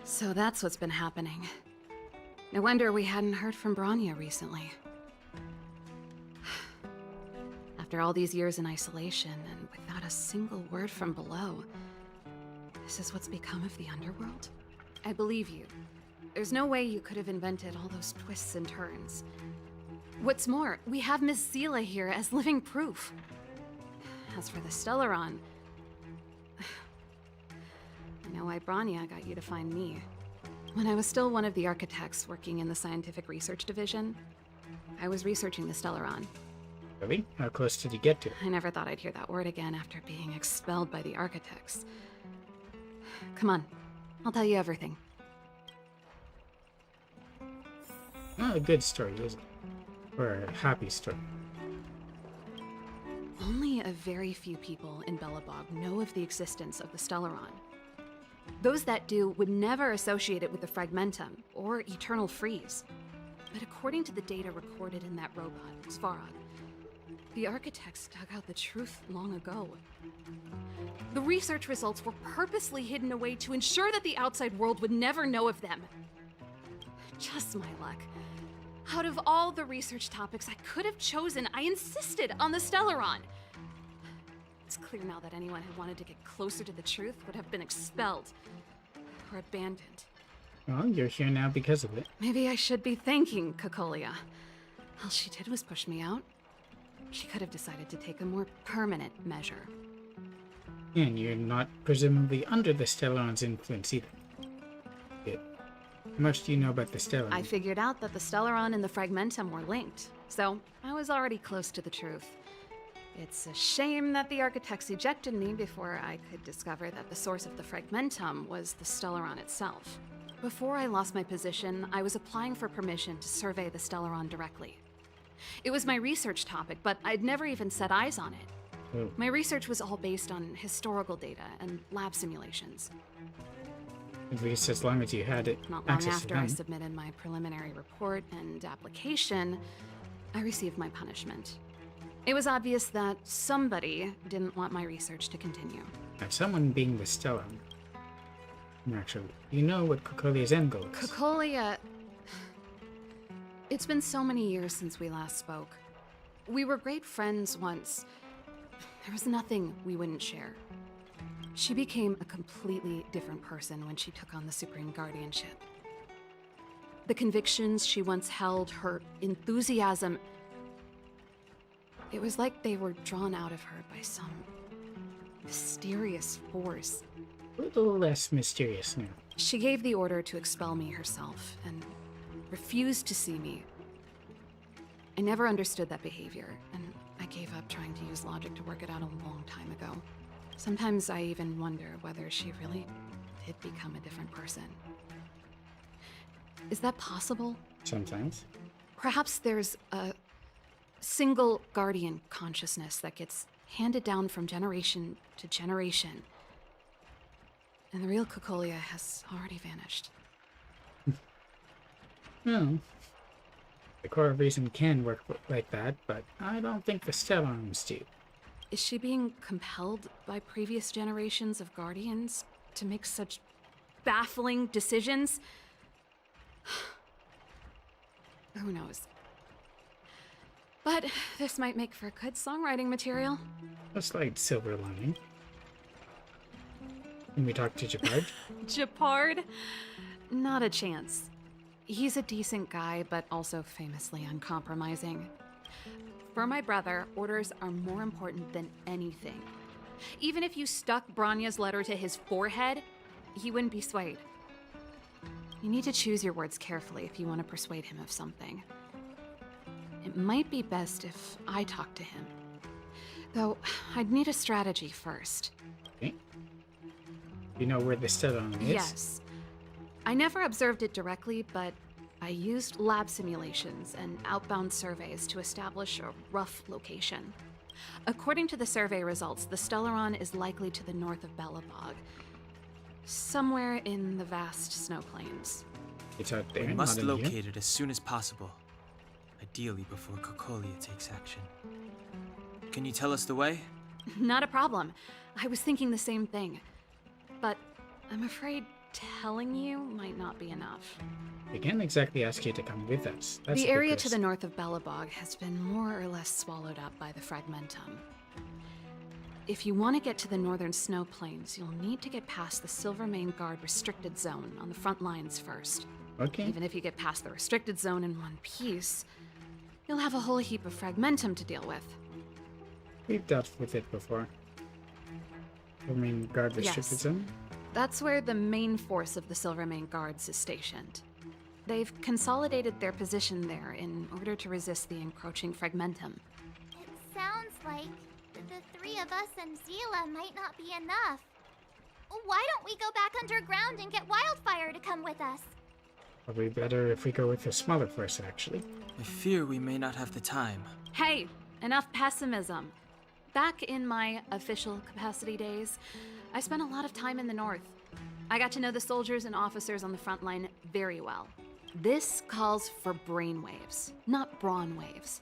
So that's what's been happening. No wonder we hadn't heard from Branya recently. After all these years in isolation and without a single word from below, this is what's become of the underworld? I believe you. There's no way you could have invented all those twists and turns. What's more, we have Miss Seela here as living proof. As for the Stellaron, I know why Branya got you to find me. When I was still one of the architects working in the scientific research division, I was researching the Stellaron. Really? How close did you get to it? I never thought I'd hear that word again after being expelled by the architects. Come on, I'll tell you everything. Not a good story, is it? Or a happy story. Only a very few people in Belobog know of the existence of the Stellaron. Those that do would never associate it with the Fragmentum or Eternal Freeze. But according to the data recorded in that robot, Svarog, the architects dug out the truth long ago. The research results were purposely hidden away to ensure that the outside world would never know of them. Just my luck. Out of all the research topics I could have chosen, I insisted on the Stellaron. It's clear now that anyone who wanted to get closer to the truth would have been expelled or abandoned. Well, you're here now because of it. Maybe I should be thanking Cocolia. All she did was push me out. She could have decided to take a more permanent measure. And you're not presumably under the Stellaron's influence either. Yet. How much do you know about the Stellaron? I figured out that the Stellaron and the Fragmentum were linked, so I was already close to the truth. It's a shame that the architects ejected me before I could discover that the source of the Fragmentum was the Stellaron itself. Before I lost my position, I was applying for permission to survey the Stellaron directly. It was my research topic, but I'd never even set eyes on it. Oh. My research was all based on historical data and lab simulations. At least as long as you had it. Not long access to after I them. submitted my preliminary report and application, I received my punishment. It was obvious that somebody didn't want my research to continue. Now, someone being the Stellan. Actually, you know what Cocolia's end goal is. Cocolia... It's been so many years since we last spoke. We were great friends once. There was nothing we wouldn't share. She became a completely different person when she took on the Supreme Guardianship. The convictions she once held, her enthusiasm... It was like they were drawn out of her by some mysterious force. A little less mysterious now. She gave the order to expel me herself and refused to see me. I never understood that behavior, and I gave up trying to use logic to work it out a long time ago. Sometimes I even wonder whether she really did become a different person. Is that possible? Sometimes. Perhaps there's a single guardian consciousness that gets handed down from generation to generation. And the real Cocolia has already vanished. No. The core reason can work like that, but I don't think the Stellarms do. Is she being compelled by previous generations of guardians to make such baffling decisions? Who knows? But this might make for good songwriting material. A slight silver lining. Can we talk to Japard? Japard? Not a chance. He's a decent guy, but also famously uncompromising. For my brother, orders are more important than anything. Even if you stuck Branya's letter to his forehead, he wouldn't be swayed. You need to choose your words carefully if you want to persuade him of something. It might be best if I talk to him. Though, I'd need a strategy first. Okay. You know where the Stellarm is? Yes. I never observed it directly, but I used lab simulations and outbound surveys to establish a rough location. According to the survey results, the Stellaron is likely to the north of Belobog, somewhere in the vast snow plains. It's out there. We must not in here. locate it as soon as possible. Ideally before Cocolia takes action. Can you tell us the way? Not a problem. I was thinking the same thing. But I'm afraid telling you might not be enough. We can't exactly ask you to come with us. That's The a big area to risk. the north of Belobog has been more or less swallowed up by the Fragmentum. If you want to get to the northern snow plains, you'll need to get past the Silvermane Guard restricted zone on the front lines first. Okay. Even if you get past the restricted zone in one piece, you'll have a whole heap of Fragmentum to deal with. We've dealt with it before. I mean, guard restricted Yes. zone? That's where the main force of the Silvermane Guards is stationed. They've consolidated their position there in order to resist the encroaching Fragmentum. It sounds like the three of us and Zila might not be enough. Why don't we go back underground and get Wildfire to come with us? Probably better if we go with a smaller force, actually. I fear we may not have the time. Hey, enough pessimism. Back in my official capacity days, I spent a lot of time in the north. I got to know the soldiers and officers on the front line very well. This calls for brainwaves, not brawn waves.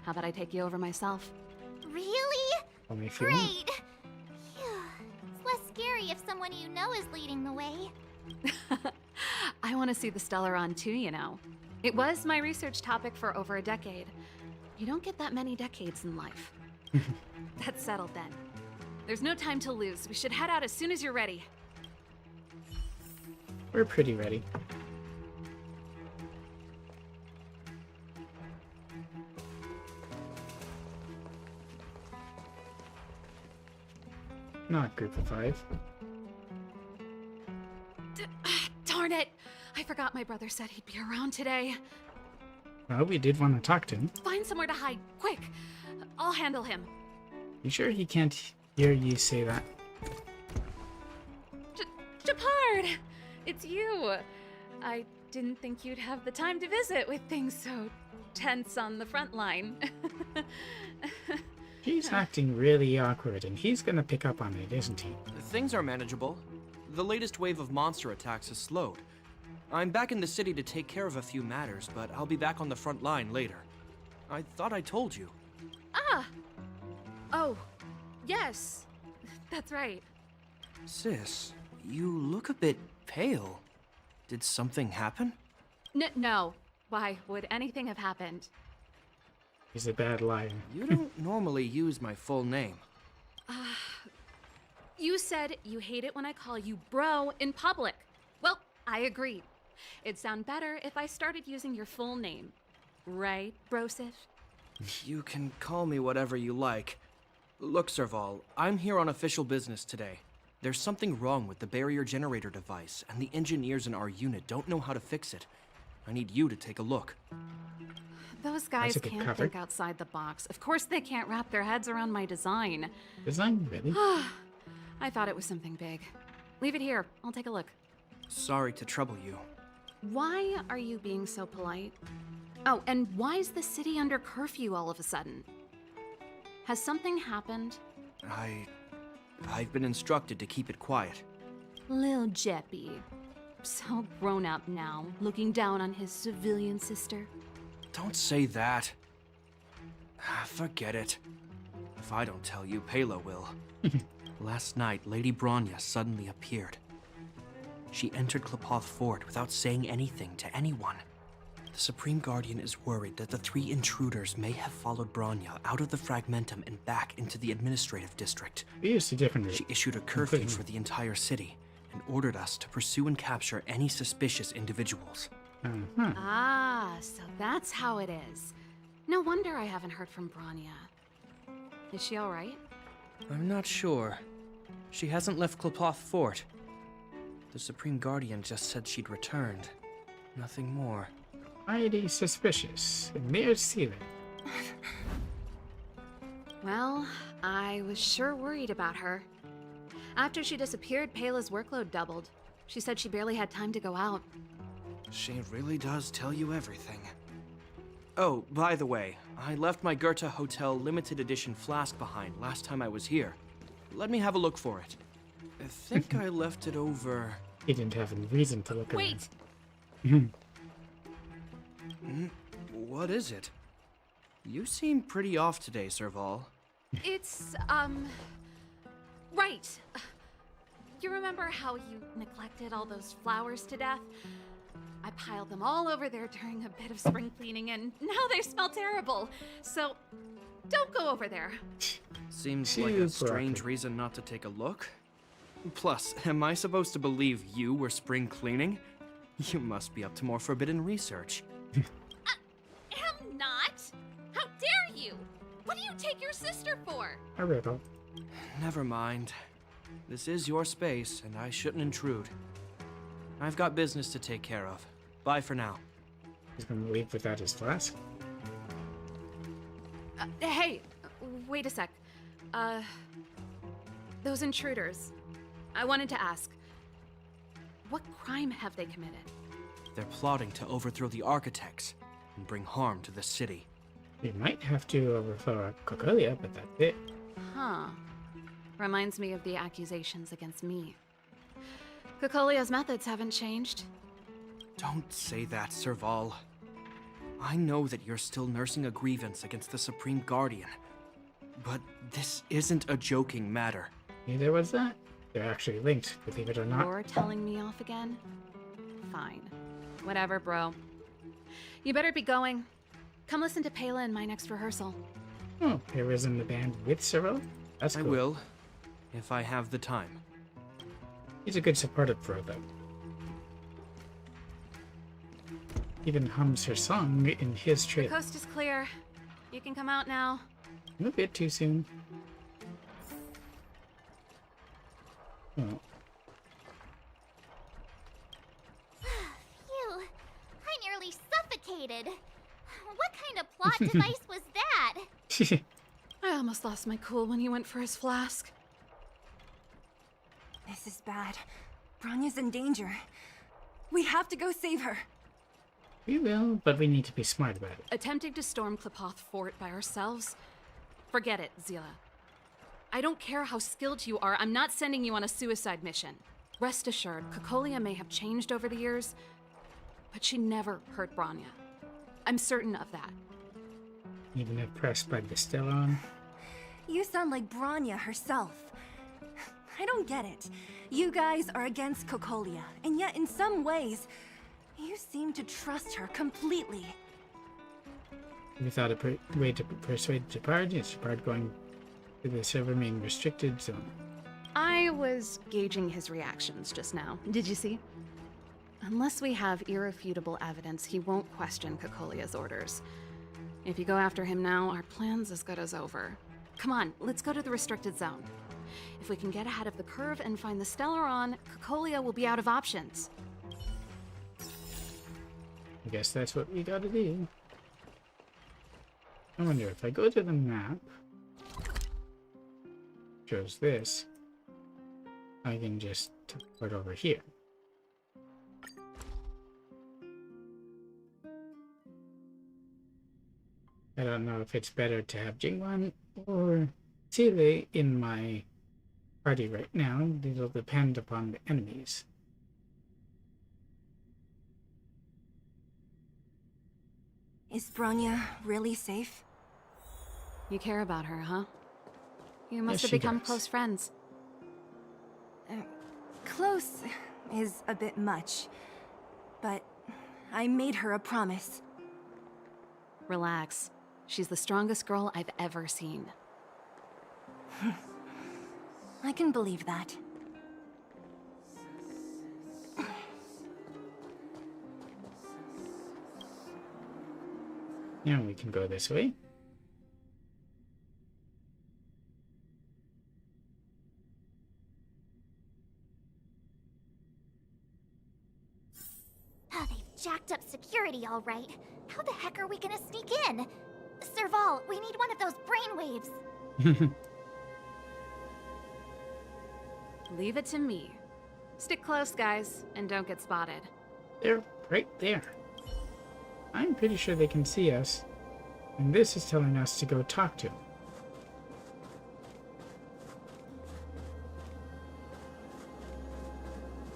How about I take you over myself? Really? Only if you want. Great! Phew. It's less scary if someone you know is leading the way. I want to see the Stellaron too, you know. It was my research topic for over a decade. You don't get that many decades in life. That's settled then. There's no time to lose. We should head out as soon as you're ready. We're pretty ready. Not group of 5. Darn it! I forgot my brother said he'd be around today. Well, we did want to talk to him. Find somewhere to hide, quick! I'll handle him. You sure he can't hear you say that? Japard! It's you! I didn't think you'd have the time to visit with things so tense on the front line. He's acting really awkward, and he's gonna pick up on it, isn't he? Things are manageable. The latest wave of monster attacks has slowed. I'm back in the city to take care of a few matters, but I'll be back on the front line later. I thought I told you. Ah! Oh, yes. That's right. Sis, you look a bit pale. Did something happen? No. Why would anything have happened? He's a bad liar. You don't normally use my full name. You said you hate it when I call you bro in public. Well, I agree. It'd sound better if I started using your full name. Right, Brosif? You can call me whatever you like. Look, Serval, I'm here on official business today. There's something wrong with the barrier generator device, and the engineers in our unit don't know how to fix it. I need you to take a look. Those guys a good can't cover. think outside the box. Of course they can't wrap their heads around my design. Design, really? I thought it was something big. Leave it here. I'll take a look. Sorry to trouble you. Why are you being so polite? Oh, and why is the city under curfew all of a sudden? Has something happened? I've been instructed to keep it quiet. Lil Jeppy. So grown up now, looking down on his civilian sister. Don't say that. Forget it. If I don't tell you, Pela will. Last night, Lady Bronya suddenly appeared. She entered Klapoth Fort without saying anything to anyone. The Supreme Guardian is worried that the 3 intruders may have followed Bronya out of the Fragmentum and back into the administrative district. We used a different route. She issued a curfew for the entire city and ordered us to pursue and capture any suspicious individuals. Ah, so that's how it is. No wonder I haven't heard from Bronya. Is she alright? I'm not sure. She hasn't left Klapoth Fort. The Supreme Guardian just said she'd returned. Nothing more. Mighty suspicious. And there's Sealer. Well, I was sure worried about her. After she disappeared, Pela's workload doubled. She said she barely had time to go out. She really does tell you everything. Oh, by the way, I left my Goethe Hotel limited edition flask behind last time I was here. Let me have a look for it. I think I left it over... He didn't have any reason to look Wait! What is it? You seem pretty off today, Serval. It's, right. You remember how you neglected all those flowers to death? I piled them all over there during a bit of spring cleaning, and now they smell terrible. So, don't go over there. Seems like a strange reason not to take a look. Plus, am I supposed to believe you were spring cleaning? You must be up to more forbidden research. Am not? How dare you? What do you take your sister for? A riddle. Never mind. This is your space, and I shouldn't intrude. I've got business to take care of. Bye for now. He's gonna leave without his flask. Hey, wait a sec. Those intruders. I wanted to ask, what crime have they committed? They're plotting to overthrow the architects and bring harm to the city. We might have to overthrow Cocolia, but that's it. Huh. Reminds me of the accusations against me. Cocolia's methods haven't changed. Don't say that, Serval. I know that you're still nursing a grievance against the Supreme Guardian. But this isn't a joking matter. Neither was that. They're actually linked, believe it or not. You're telling me off again? Fine. Whatever, bro. You better be going. Come listen to Pela in my next rehearsal. Oh, Pela's in the band with Cyril? That's cool. I will, if I have the time. He's a good supportive bro, though. Even hums her song in his The trailer. coast is clear. You can come out now. A bit too soon. Oh. Phew, I nearly suffocated. What kind of plot device was that? I almost lost my cool when he went for his flask. This is bad. Bronya's in danger. We have to go save her. We will, but we need to be smart about it. Attempting to storm Klapoth Fort by ourselves? Forget it, Zila. I don't care how skilled you are, I'm not sending you on a suicide mission. Rest assured, Cocolia may have changed over the years, but she never hurt Bronya. I'm certain of that. Even impressed by the Stellon. You sound like Bronya herself. I don't get it. You guys are against Cocolia, and yet in some ways, you seem to trust her completely. Without a way to persuade Shepard, is Shepard going to the Silvermane restricted zone? I was gauging his reactions just now. Did you see? Unless we have irrefutable evidence, he won't question Cocolia's orders. If you go after him now, our plan's as good as over. Come on, let's go to the restricted zone. If we can get ahead of the curve and find the Stellaron, Cocolia will be out of options. I guess that's what we gotta do. I wonder if I go to the map, shows this, I can just teleport over here. I don't know if it's better to have Jingwan or Seele in my party right now. It'll depend upon the enemies. Is Bronya really safe? You care about her, huh? You must Yes, have she become does. close friends. Close is a bit much, but I made her a promise. Relax. She's the strongest girl I've ever seen. I can believe that. Now we can go this way. Oh, they've jacked up security all right. How the heck are we gonna sneak in? Serval, we need one of those brainwaves. Leave it to me. Stick close, guys, and don't get spotted. They're right there. I'm pretty sure they can see us, and this is telling us to go talk to them.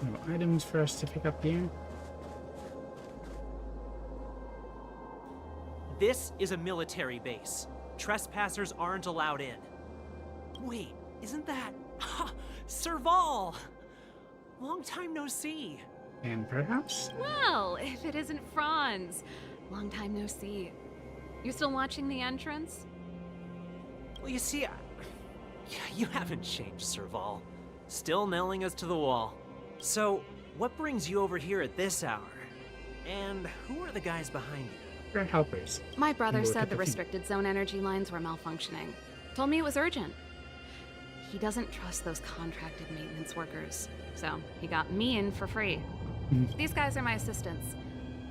No items for us to pick up here. This is a military base. Trespassers aren't allowed in. Wait, isn't that... Ha! Serval! Long time no see. And perhaps... Well, if it isn't Franz. Long time no see. You still watching the entrance? Well, you see, you haven't changed, Serval. Still nailing us to the wall. So, what brings you over here at this hour? And who are the guys behind you? We're helpers. My brother Look at said the the thing. restricted zone energy lines were malfunctioning. Told me it was urgent. He doesn't trust those contracted maintenance workers, so he got me in for free. These guys are my assistants.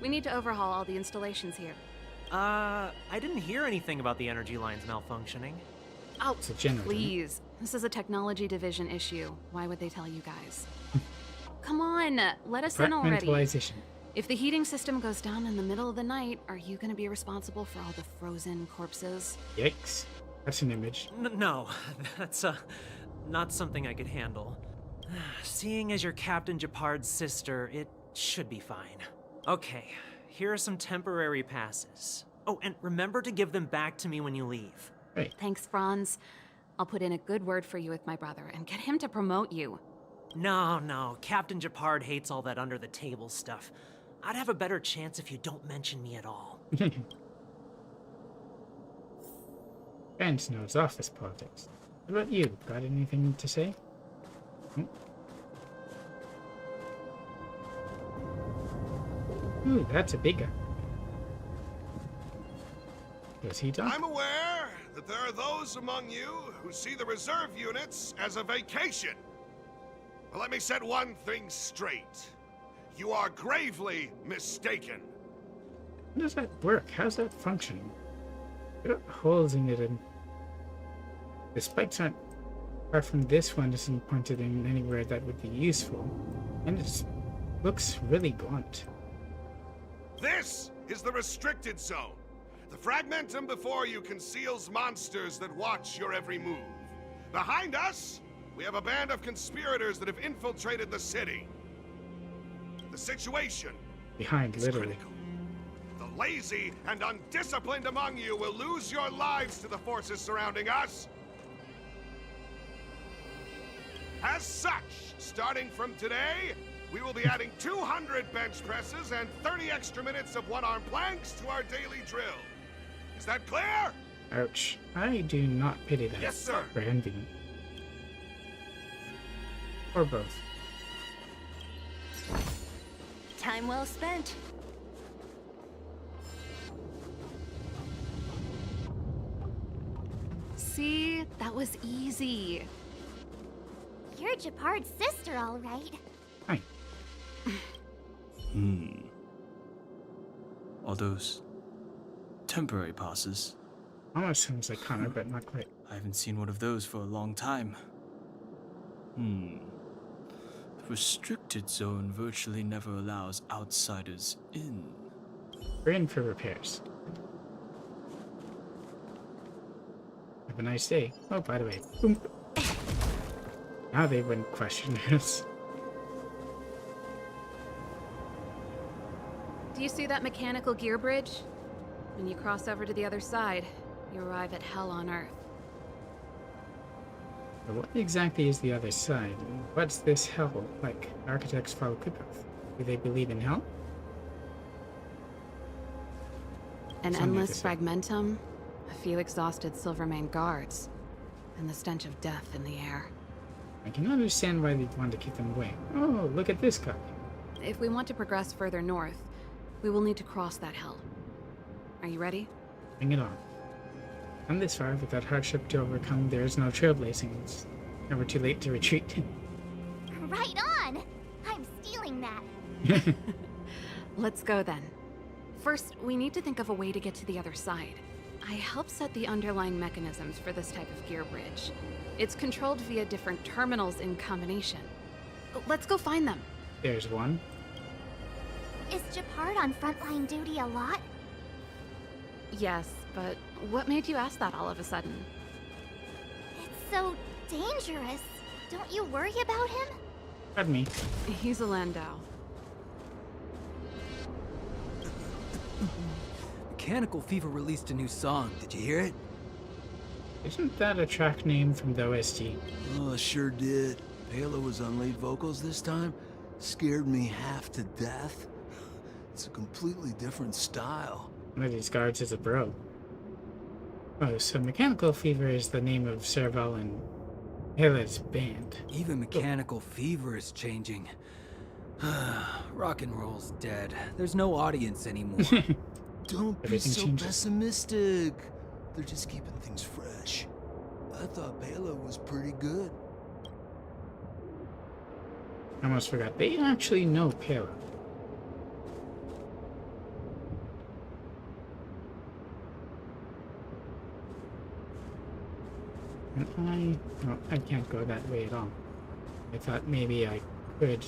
We need to overhaul all the installations here. I didn't hear anything about the energy lines malfunctioning. Oh, It's a generator. please. This is a technology division issue. Why would they tell you guys? Come on, let us in already. Fragmentalization. If the heating system goes down in the middle of the night, are you going to be responsible for all the frozen corpses? Yikes. That's an image. No, that's, not something I could handle. Seeing as you're Captain Japard's sister, it should be fine. Okay, here are some temporary passes. Oh, and remember to give them back to me when you leave. Right. Thanks, Franz. I'll put in a good word for you with my brother and get him to promote you. No, Captain Japard hates all that under-the-table stuff. I'd have a better chance if you don't mention me at all. Vance knows office politics. What about you? Got anything to say? Ooh, that's a big guy. Does he talk? I'm aware that there are those among you who see the reserve units as a vacation. But let me set one thing straight. You are gravely mistaken. How does that work? How's that functioning? There are holes in it, and the spikes aren't, apart from this one, isn't pointed in anywhere that would be useful, and it looks really blunt. This is the restricted zone. The fragmentum before you conceals monsters that watch your every move. Behind us, we have a band of conspirators that have infiltrated the city. The situation Behind, is literally. critical. The lazy and undisciplined among you will lose your lives to the forces surrounding us. As such, starting from today, we will be adding 200 bench presses and 30 extra minutes of one-arm planks to our daily drill. Is that clear? Ouch. I do not pity that. Yes, sir. Or envy them. Or both. Time well spent. See, that was easy. You're Japard's sister, all right. Hi. All those temporary passes. Almost sounds like Connor, but not quite. I haven't seen one of those for a long time. The restricted zone virtually never allows outsiders in. We're in for repairs. Have a nice day. Oh, by the way, boom. Now they wouldn't question us. Do you see that mechanical gear bridge? When you cross over to the other side, you arrive at Hell on Earth. But what exactly is the other side? What's this hell like? Architects follow Kukoth. Do they believe in hell? An Some endless make it fragmentum, a few exhausted Silvermane guards, and the stench of death in the air. I can understand why they'd want to keep them away. Oh, look at this guy. If we want to progress further north, we will need to cross that hell. Are you ready? Bring it on. Come this far without hardship to overcome, there is no trailblazing. It's never too late to retreat. Right on! I'm stealing that. Let's go then. First, we need to think of a way to get to the other side. I helped set the underlying mechanisms for this type of gear bridge. It's controlled via different terminals in combination. Let's go find them. There's one. Is Japard on frontline duty a lot? Yes, but what made you ask that all of a sudden? It's so dangerous. Don't you worry about him? Pardon me. He's a Landau. Mechanical Fever released a new song. Did you hear it? Isn't that a track name from the OST? Oh, I sure did. Palo was on lead vocals this time. Scared me half to death. It's a completely different style. One of these guards is a bro. Oh, so Mechanical Fever is the name of Serval and Hela's band. Even Mechanical Fever is changing. Rock and roll's dead. There's no audience anymore. Don't be Everything so changes. pessimistic. They're just keeping things fresh. I thought Palo was pretty good. I almost forgot. They actually know Palo. And I can't go that way at all. I thought maybe I could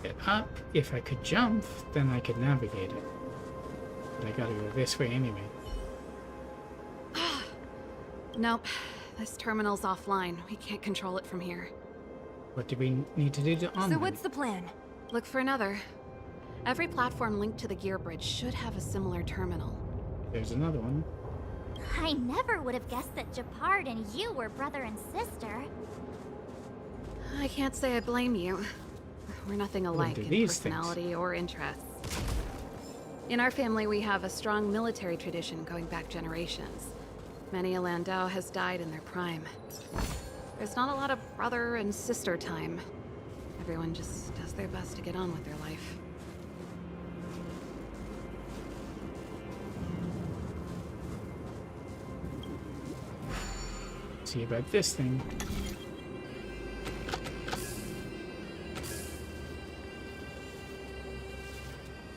get up. If I could jump, then I could navigate it. But I gotta go this way anyway. Nope. This terminal's offline. We can't control it from here. What do we need to do to unlock? So what's the plan? Look for another. Every platform linked to the gear bridge should have a similar terminal. There's another one. I never would have guessed that Japard and you were brother and sister. I can't say I blame you. We're nothing alike do in these personality or interests. In our family, we have a strong military tradition going back generations. Many a Landau has died in their prime. There's not a lot of brother and sister time. Everyone just does their best to get on with their life. See about this thing.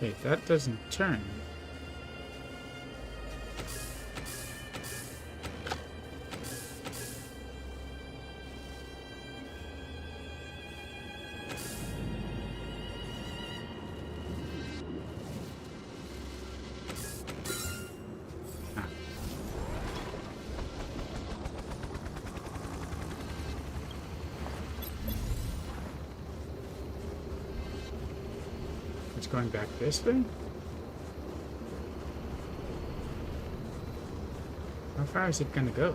Wait, that doesn't turn. It's going back this way? How far is it gonna go?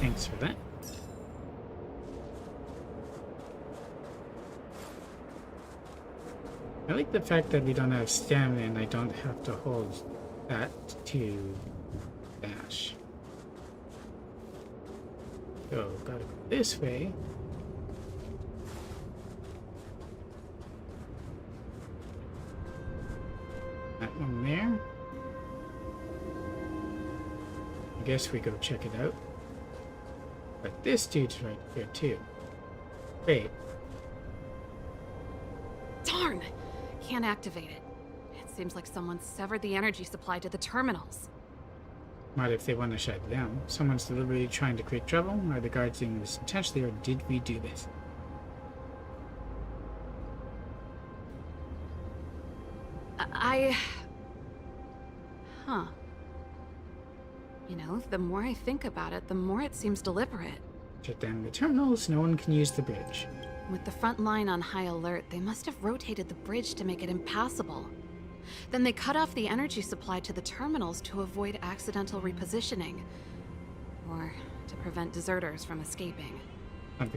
Thanks for that. I like the fact that we don't have stamina and I don't have to hold that to dash. So, gotta go this way. That one there. guess we go check it out. But this dude's right here too. Wait. Darn! Can't activate it. It seems like someone severed the energy supply to the terminals. What if they want to shut it down? Someone's deliberately trying to create trouble? Are the guards doing this intentionally, or did we do this? Huh. You know, the more I think about it, the more it seems deliberate. Shut down the terminals, no one can use the bridge. With the front line on high alert, they must have rotated the bridge to make it impassable. Then they cut off the energy supply to the terminals to avoid accidental repositioning. Or to prevent deserters from escaping.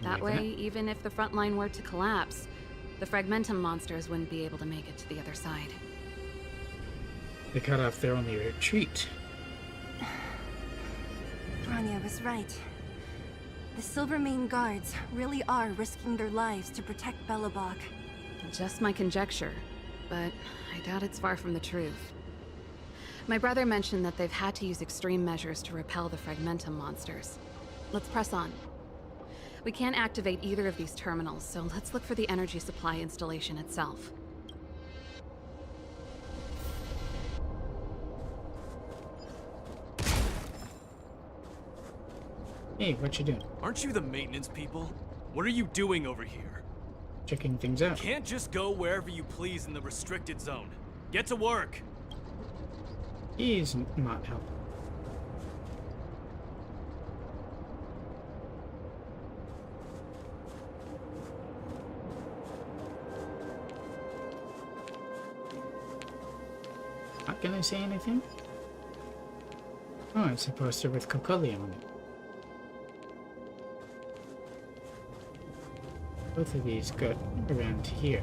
That way, even if the front line were to collapse, the Fragmentum monsters wouldn't be able to make it to the other side. They cut off their only retreat. Bronya was right. The Silvermane guards really are risking their lives to protect Belobog. Just my conjecture, but I doubt it's far from the truth. My brother mentioned that they've had to use extreme measures to repel the Fragmentum monsters. Let's press on. We can't activate either of these terminals, so let's look for the energy supply installation itself. Hey, what you doing? Aren't you the maintenance people? What are you doing over here? Checking things out. Can't just go wherever you please in the restricted zone. Get to work. He's not helping. Not gonna say anything? Oh, it's a poster with Cocolia on it. Both of these got around here.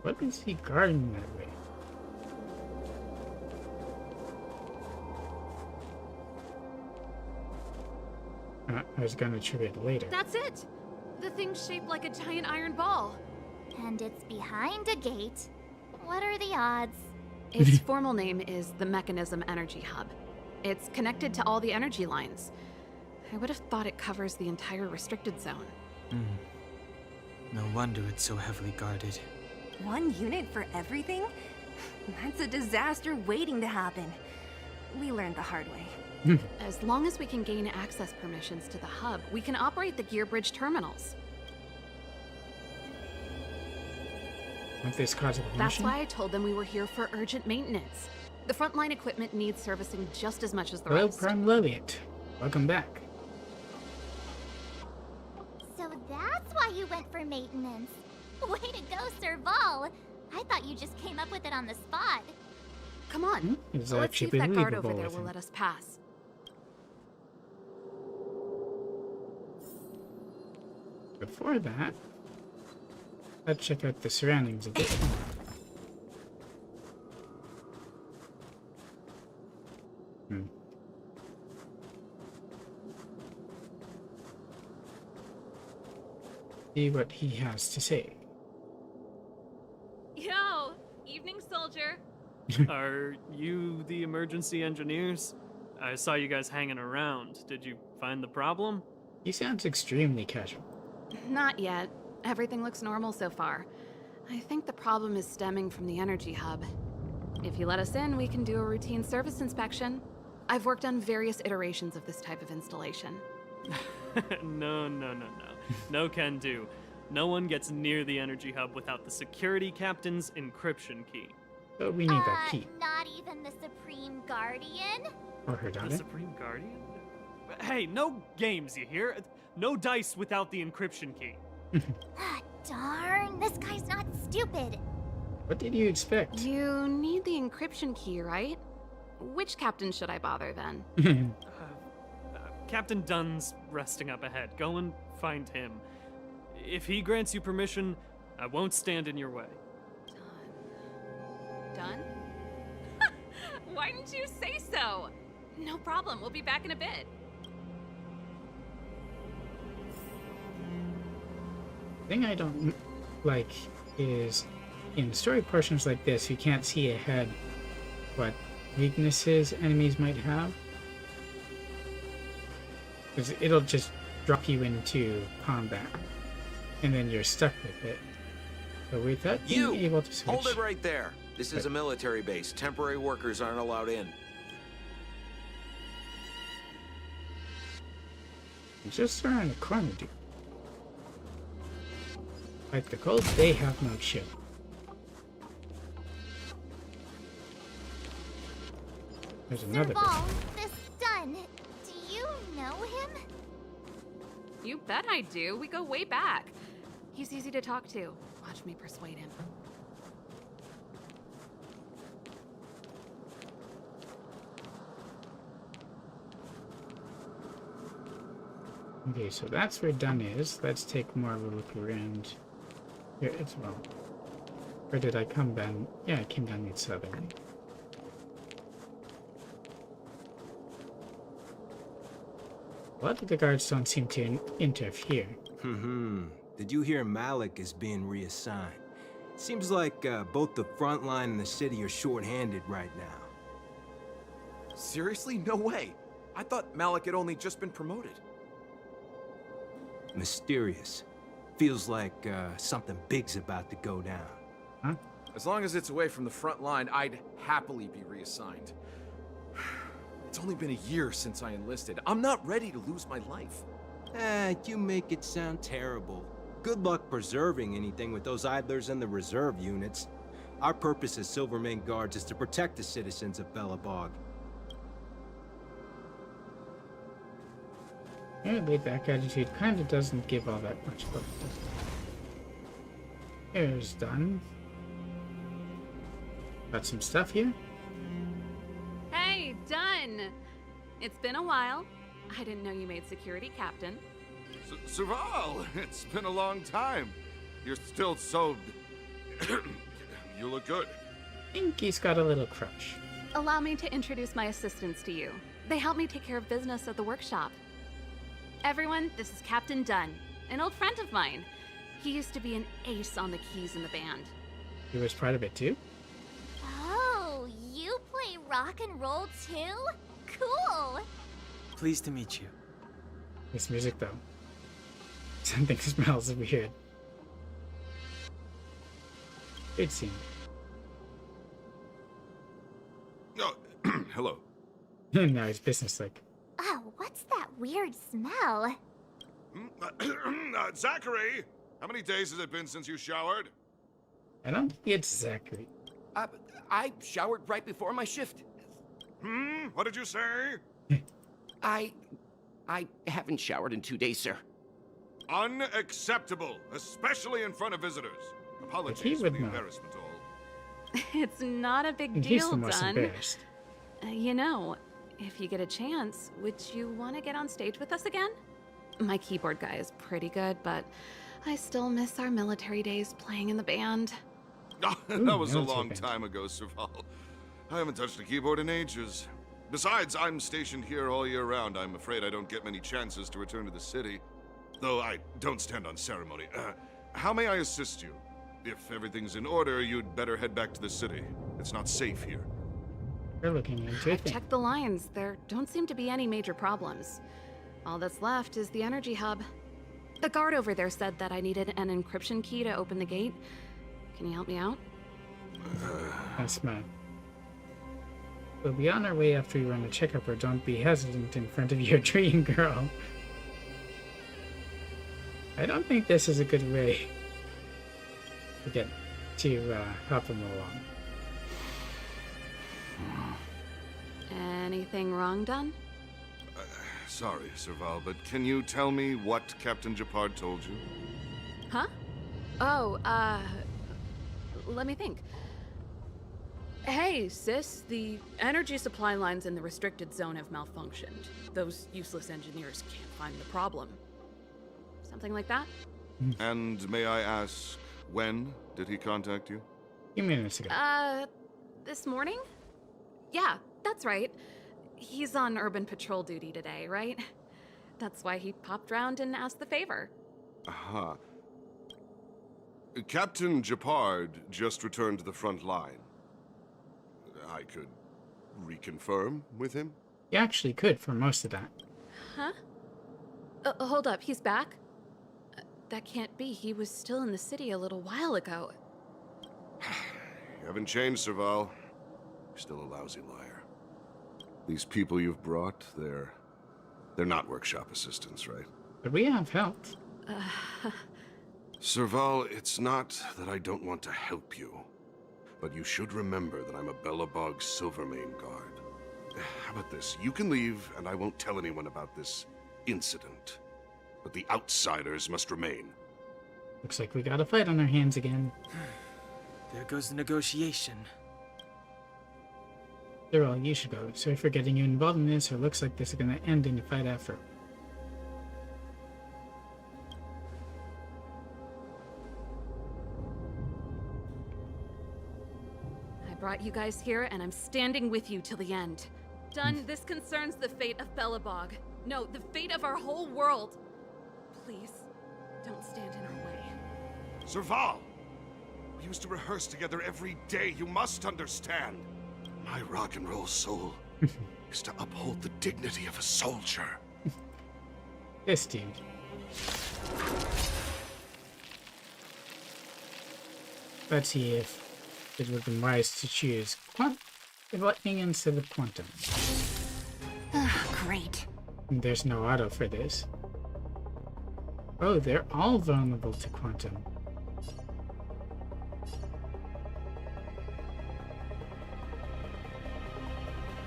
What is he guarding that way? I was gonna trigger it later. That's it! The thing's shaped like a giant iron ball. And it's behind a gate. What are the odds? Its formal name is the Mechanism Energy Hub. It's connected to all the energy lines. I would have thought it covers the entire restricted zone. No wonder it's so heavily guarded. One unit for everything? That's a disaster waiting to happen. We learned the hard way. As long as we can gain access permissions to the hub, we can operate the gear bridge terminals. Won't this cause a That's commotion? why I told them we were here for urgent maintenance. The frontline equipment needs servicing just as much as the Hello, rest. Prime Liliet. Welcome back. So that's why you went for maintenance. Way to go, Serval. I thought you just came up with it on the spot. Come on, It's let's see if that guard over believable there with will him. let us pass. Before that, let's check out the surroundings a bit. See what he has to say. Yo, evening, soldier. Are you the emergency engineers? I saw you guys hanging around. Did you find the problem? He sounds extremely casual. Not yet. Everything looks normal so far. I think the problem is stemming from the energy hub. If you let us in, we can do a routine service inspection. I've worked on various iterations of this type of installation. No. No can do. No one gets near the energy hub without the security captain's encryption key. Oh, we need that key. Not even the Supreme Guardian? Or her daughter. The Supreme Guardian? Hey, no games, you hear? No dice without the encryption key. Darn, this guy's not stupid. What did you expect? You need the encryption key, right? Which captain should I bother then? Captain Dunn's resting up ahead. Go and find him. If he grants you permission, I won't stand in your way. Done? Why didn't you say so? No problem, we'll be back in a bit. thing I don't like is in story portions like this, you can't see ahead what weaknesses enemies might have. Because it'll just drop you into combat, and then you're stuck with it. So without being able to switch... Hold it right there. This is a military base. Temporary workers aren't allowed in. Just around the corner, dude. Like the cold, they have no chill. There's another bit. This done. Do you know him? You bet I do. We go way back. He's easy to talk to. Watch me persuade him. Okay, so that's where done is. Let's take more of a look around here as well. Where did I come down? Yeah, I came down the southern. A lot of the guards don't seem to interfere. Did you hear Malik is being reassigned? Seems like both the front line and the city are short-handed right now. Seriously? No way. I thought Malik had only just been promoted. Mysterious. Feels like something big's about to go down. Huh? As long as it's away from the front line, I'd happily be reassigned. It's only been a year since I enlisted. I'm not ready to lose my life. You make it sound terrible. Good luck preserving anything with those idlers and the reserve units. Our purpose as Silvermane Guards is to protect the citizens of Belobog. Yeah, laid-back attitude kind of doesn't give all that much hope. Here's done. Got some stuff here. Hey, done! It's been a while. I didn't know you made security captain. Serval, it's been a long time. You're still so... You look good. I think he's got a little crush. Allow me to introduce my assistants to you. They help me take care of business at the workshop. Everyone, this is Captain Dunn, an old friend of mine. He used to be an ace on the keys in the band. He was part of it too? Oh, you play rock and roll too? Cool! Pleased to meet you. This music though. Something smells weird. Good scene. Oh, hello. Now he's businesslike. Oh, what's that weird smell? Zachary! How many days has it been since you showered? I don't think it's Zachary. I showered right before my shift. What did you say? I haven't showered in 2 days, sir. Unacceptable, especially in front of visitors. Apologies for the embarrassment, all. It's not a big He's deal, the most Dunn. embarrassed. You know, if you get a chance, would you want to get on stage with us again? My keyboard guy is pretty good, but I still miss our military days playing in the band. That was a long time ago, Serval. I haven't touched a keyboard in ages. Besides, I'm stationed here all year round. I'm afraid I don't get many chances to return to the city. Though I don't stand on ceremony. How may I assist you? If everything's in order, you'd better head back to the city. It's not safe here. We're looking into I've checked the lines. There don't seem to be any major problems. All that's left is the energy hub. The guard over there said that I needed an encryption key to open the gate. Can you help me out? That's mad. We'll be on our way after we run a checkup, or don't be hesitant in front of your dream girl. I don't think this is a good way to get to help him along. Anything wrong, Dunn? Sorry, Serval, but can you tell me what Captain Gepard told you? Huh? Oh, let me think. Hey, sis, the energy supply lines in the restricted zone have malfunctioned. Those useless engineers can't find the problem. Something like that? And may I ask, when did he contact you? A few minutes ago. This morning? Yeah, that's right. He's on urban patrol duty today, right? That's why he popped round and asked the favor. Aha. Captain Gepard just returned to the front line. I could reconfirm with him? You actually could for most of that. Huh? Hold up, he's back? That can't be. He was still in the city a little while ago. You haven't changed, Serval. You're still a lousy liar. These people you've brought, they're not workshop assistants, right? But we have help. Serval, it's not that I don't want to help you, but you should remember that I'm a Belobog Silvermane guard. How about this? You can leave, and I won't tell anyone about this incident. But the outsiders must remain. Looks like we got a fight on our hands again. There goes the negotiation. Cyril, you should go. Sorry for getting you involved in this. It looks like this is going to end in a fight after. I brought you guys here, and I'm standing with you till the end. Done. This concerns the fate of Belobog. No, the fate of our whole world. Please, don't stand in our way. Serval! We used to rehearse together every day, you must understand. My rock and roll soul is to uphold the dignity of a soldier. This dude. Let's see if it would have been wise to choose lightning instead of quantum. Great. There's no auto for this. Oh, they're all vulnerable to quantum.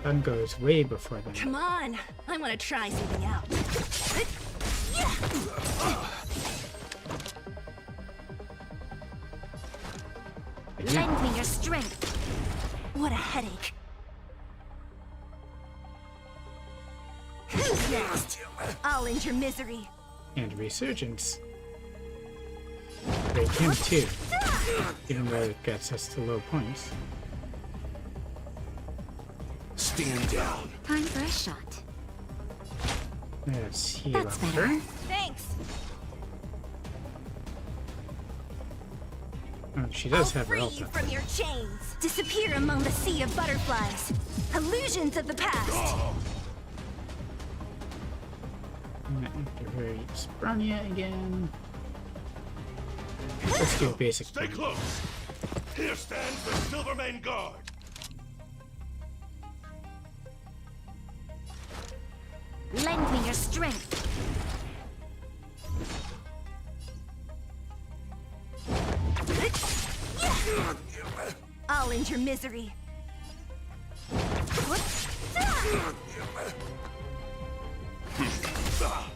Sun goes way before them. Come on, I want to try something out. Lend me your strength. What a headache. I'll end your misery. And resurgence. Break him too, even though it gets us to low points. Stand down. Time for a shot. Let's heal That's up better. her. Thanks. Oh, she does have her Free health you up. from your chains. Disappear among the sea of butterflies. Illusions of the past. After her, use Bronya again. Let's do a basic. Stay close! Here stands the Silvermane Guard! Lend me your strength. I'll end your misery.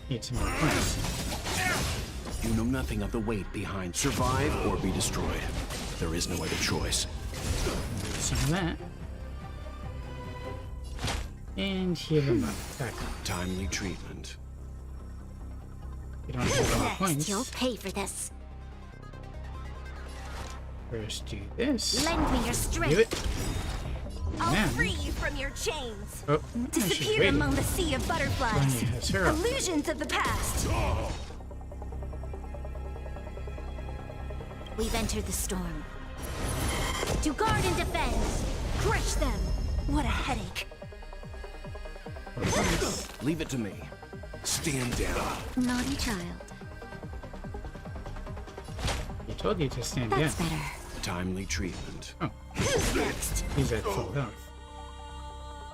Need some more points. You know nothing of the weight behind survive or be destroyed. There is no other choice. Some of that. And heal him up. Back up. Timely treatment. You don't have any points. You'll pay for this. First do this. Lend me your Do strength. it. I'll Man. free you from your chains. Oh, Disappear waiting. among the sea of butterflies. Bronya has her up. Illusions of the past. We've entered the storm. To guard and defend. Crush them. What a headache. Leave it to me. Stand down. Naughty child. He told you to stand That's down. better. Timely treatment. Oh, Who's next? he's at full health.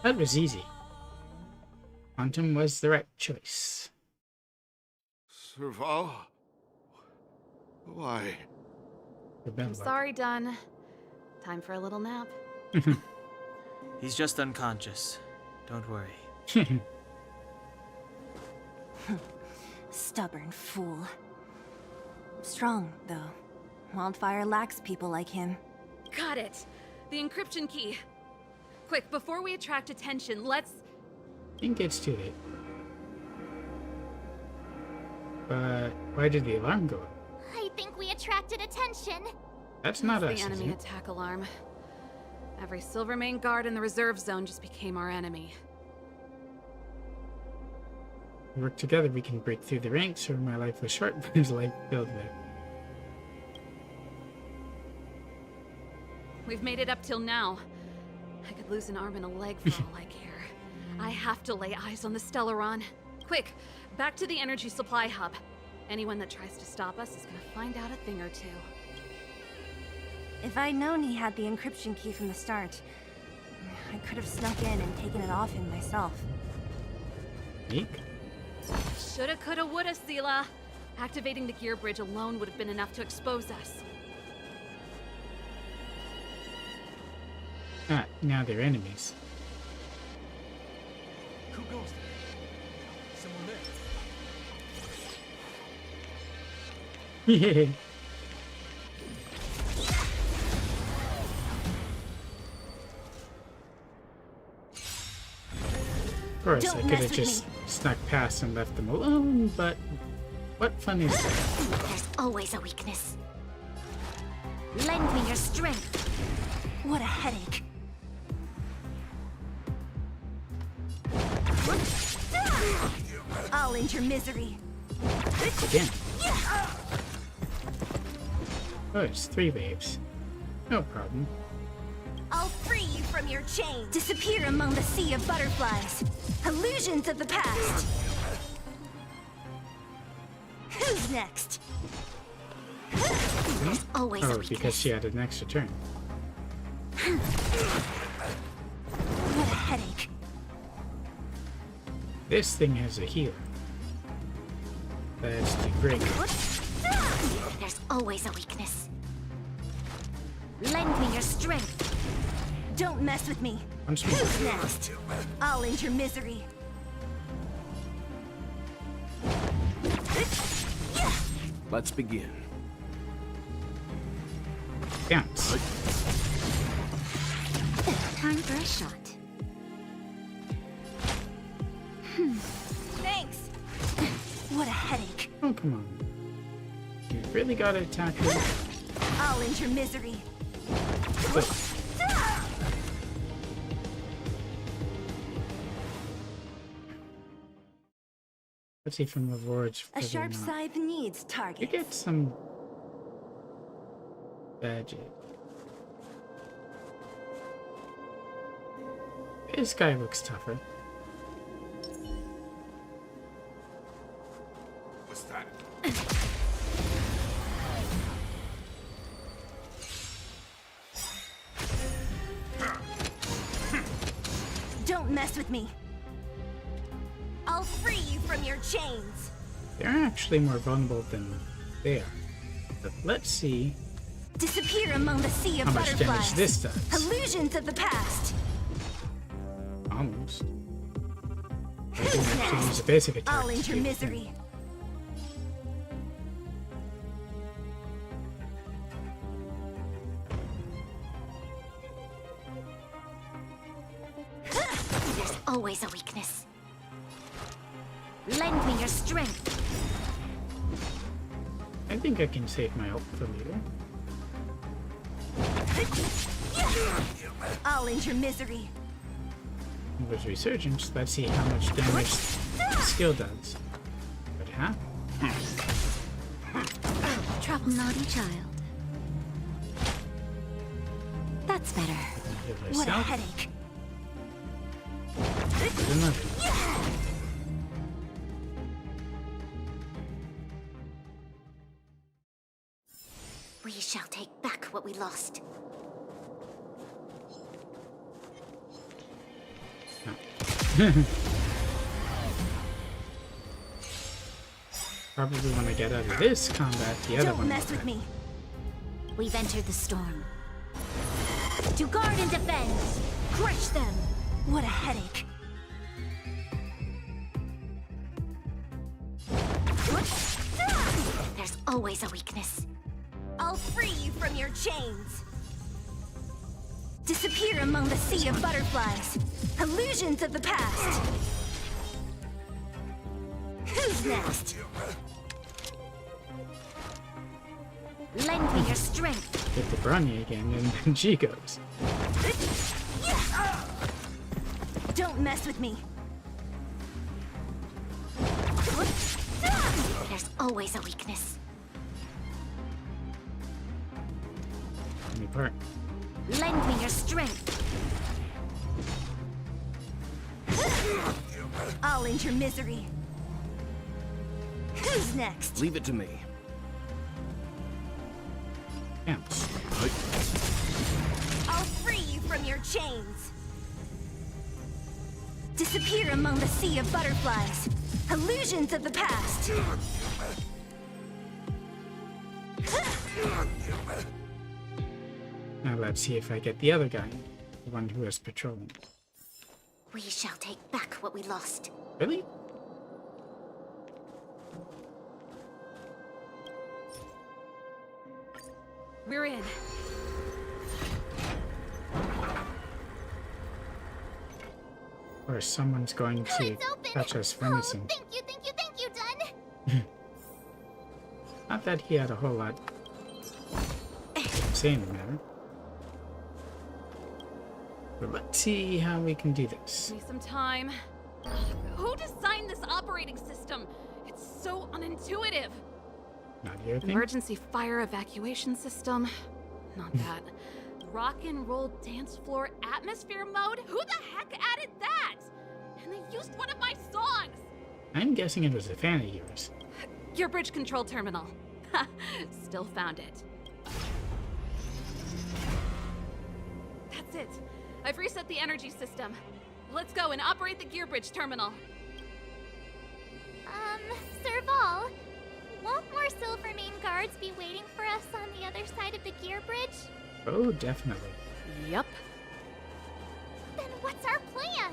That was easy. Quantum was the right choice. Serval? Why? I'm sorry, Dunn. Time for a little nap. He's just unconscious. Don't worry. Stubborn fool. Strong, though. Wildfire lacks people like him. Got it. The encryption key. Quick, before we attract attention, let's... I think it's too late. But why did the alarm go off? I think we attracted attention. That's not It's us, the is enemy it? attack alarm. Every Silvermane guard in the reserve zone just became our enemy. We work together, we can break through the ranks, or my life was short, but his life filled with. We've made it up till now. I could lose an arm and a leg for all I care. I have to lay eyes on the Stellaron. Quick, back to the energy supply hub. Anyone that tries to stop us is gonna find out a thing or two. If I'd known he had the encryption key from the start, I could have snuck in and taken it off him myself. Eek. Shoulda, coulda, woulda, Sela. Activating the gear bridge alone would have been enough to expose us. Ah, now they're enemies. Who goes there? Someone there. Yeah. Of course, I could have just snuck past and left them alone, but what fun is that? There's always a weakness. Lend me your strength. What a headache. I'll end your misery. Again. Oh, it's 3 babes. No problem. I'll free you from your chain. Disappear among the sea of butterflies. Illusions of the past. Who's next? There's always a Oh, weakness. because she had an extra turn. What a headache. This thing has a healer. That's the break. There's always a weakness. Lend me your strength. Don't mess with me. Punch me. Who's next? I'll end your misery. Let's begin. Bounce. Time for a shot. Thanks. What a headache. Oh, come on. You really gotta attack me. I'll end your misery. Look. Let's see from rewards. A sharp scythe needs You target. get some badges. This guy looks tougher. What's that? Don't mess with me. I'll free you from your chains. They're actually more vulnerable than they are. But let's see Disappear among the sea of how much damage butterflies. this does. Illusions of the past. Almost. I can actually use a basic attack. I'll to end your deal with misery. him. There's always a weakness. Lend me your strength. I think I can save my ult for later. I'll end your misery. With Resurgence, let's see how much damage the skill does. But half? Trouble naughty child. That's better. Heal What a myself. headache. Good enough. We shall take back what we lost. Probably when I get out of this combat, the other Don't one mess will with me. We've entered the storm. To guard and defend! Crush them! What a headache. There's always a weakness. I'll free you from your chains. Disappear among the sea of butterflies. Illusions of the past. Who's next? Lend me your strength. Get the Bronya again, and then she goes. Don't mess with me. There's always a weakness. Let me part. Lend me your strength. I'll end your misery. Who's next? Leave it to me. Counts. I'll free you from your chains. Disappear among the sea of butterflies. Illusions of the past. Now let's see if I get the other guy, the one who was patrolling. We shall take back what we lost. Really? We're in. Or someone's going to catch us for missing. Thank you, Dun. Not that he had a whole lot to say in the matter. But let's see how we can do this. Give me some time. Who designed this operating system? It's so unintuitive. Not your thing? Emergency fire evacuation system. Not that. Rock and roll dance floor atmosphere mode? Who the heck added that? And they used one of my songs! I'm guessing it was a fan of yours. Your bridge control terminal. Ha! Still found it. That's it. I've reset the energy system. Let's go and operate the gear bridge terminal. Serval, won't more Silvermane guards be waiting for us on the other side of the gear bridge? Oh, definitely. Yep. Then what's our plan?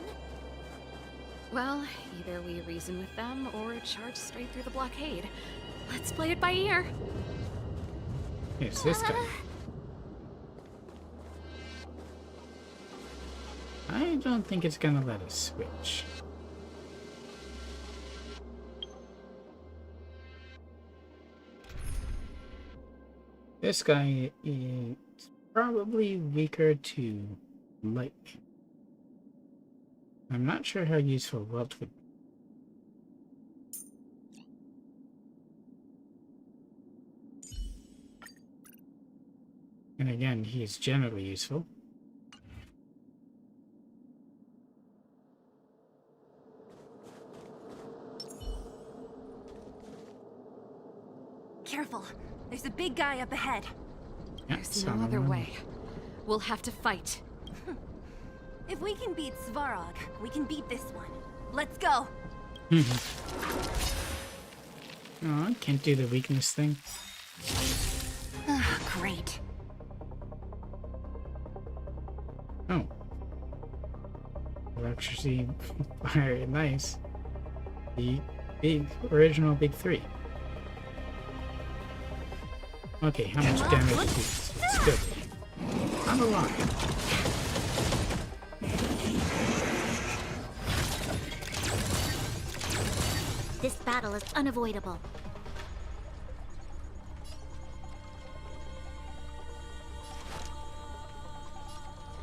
Well, either we reason with them or charge straight through the blockade. Let's play it by ear. It's this guy. I don't think it's gonna let us switch. This guy is probably weaker to light. I'm not sure how useful Welt would be. And again, he's generally useful. Careful. There's a big guy up ahead. There's no other way. We'll have to fight. If we can beat Svarog, we can beat this one. Let's go. Oh, I can't do the weakness thing. Great. Oh. Electricity, fire, nice. The original big three. Okay, how much damage is it's good. I'm alive. This battle is unavoidable.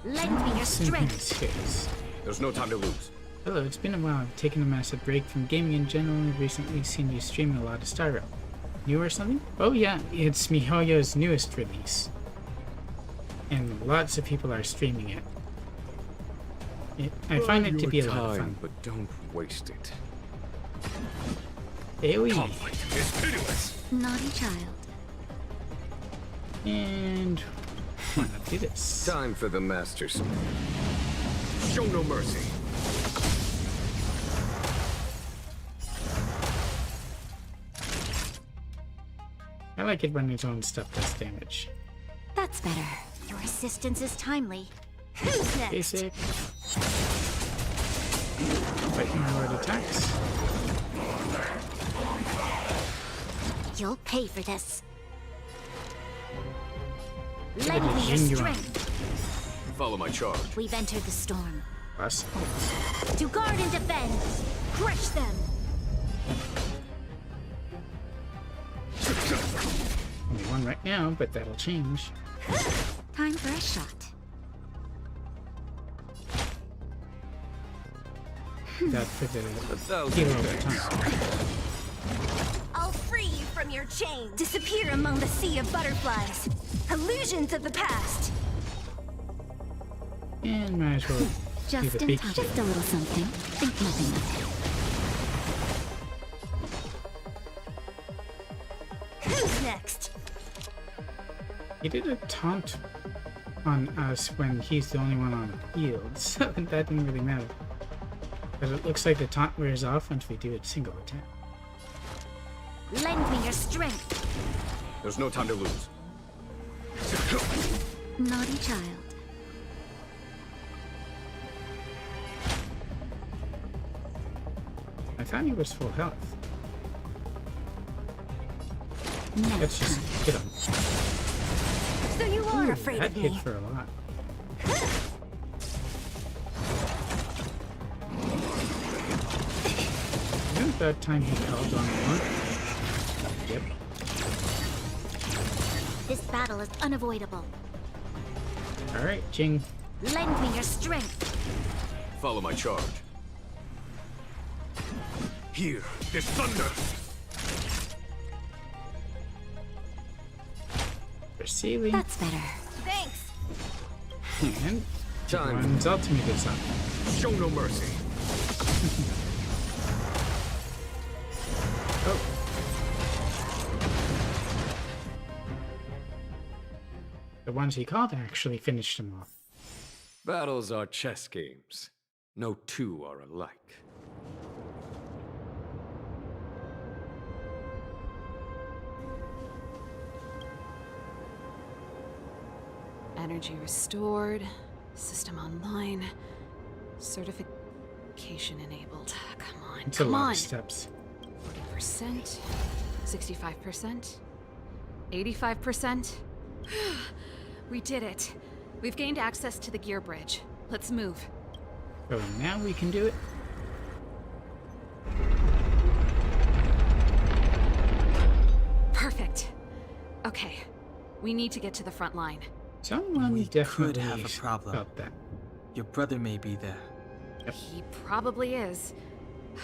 Lend me your strength. There's no time to lose. Hello, it's been a while. I've taken a massive break from gaming in general and recently seen you streaming a lot of Star Rail. New or something? Oh yeah, it's MiHoYo's newest release. And lots of people are streaming it. I find it to be a lot of fun. But don't waste it. AoE. Conflict is pitiless. Naughty child. And why not do this? Time for the Masters. Show no mercy. I like it when his own stuff does damage. That's better. Your assistance is timely. Who's next? Basic. Lightning rod attacks. You'll pay for this. Give Lend it a me your genuine. strength. Follow my charge. We've entered the storm. Plus. To guard and defend. Crush them. Only one right now, but that'll change. Time for a shot. That for the hero of the time. I'll free you from your chain. Disappear among the sea of butterflies. Illusions of the past. And might as well do Just the in big time. heal. Just a little something. Think nothing of it. Who's next? He did a taunt on us when he's the only one on the field, so that didn't really matter. But it looks like the taunt wears off once we do a single attack. Lend me your strength. There's no time to lose. Naughty child. I thought he was full health. Let's just hit him. So you are Ooh, afraid that of hit me. for a lot. Isn't it about time he called on more? Yep. This battle is unavoidable. Alright, Jing. Lend me your strength. Follow my charge. Here, this thunder! Receiving. That's better. Thanks. And Time. one's ultimate is up. Show no mercy. Oh. The ones he called actually finished him off. Battles are chess games. No two are alike. Energy restored. System online. Certification enabled. Come on, It's a come lot on. of steps. 40%, 65%, 85%. We did it. We've gained access to the gear bridge. Let's move. So now we can do it. Perfect. Okay. We need to get to the front line. Someone We definitely could have a problem. felt that. Your brother may be there. He probably is.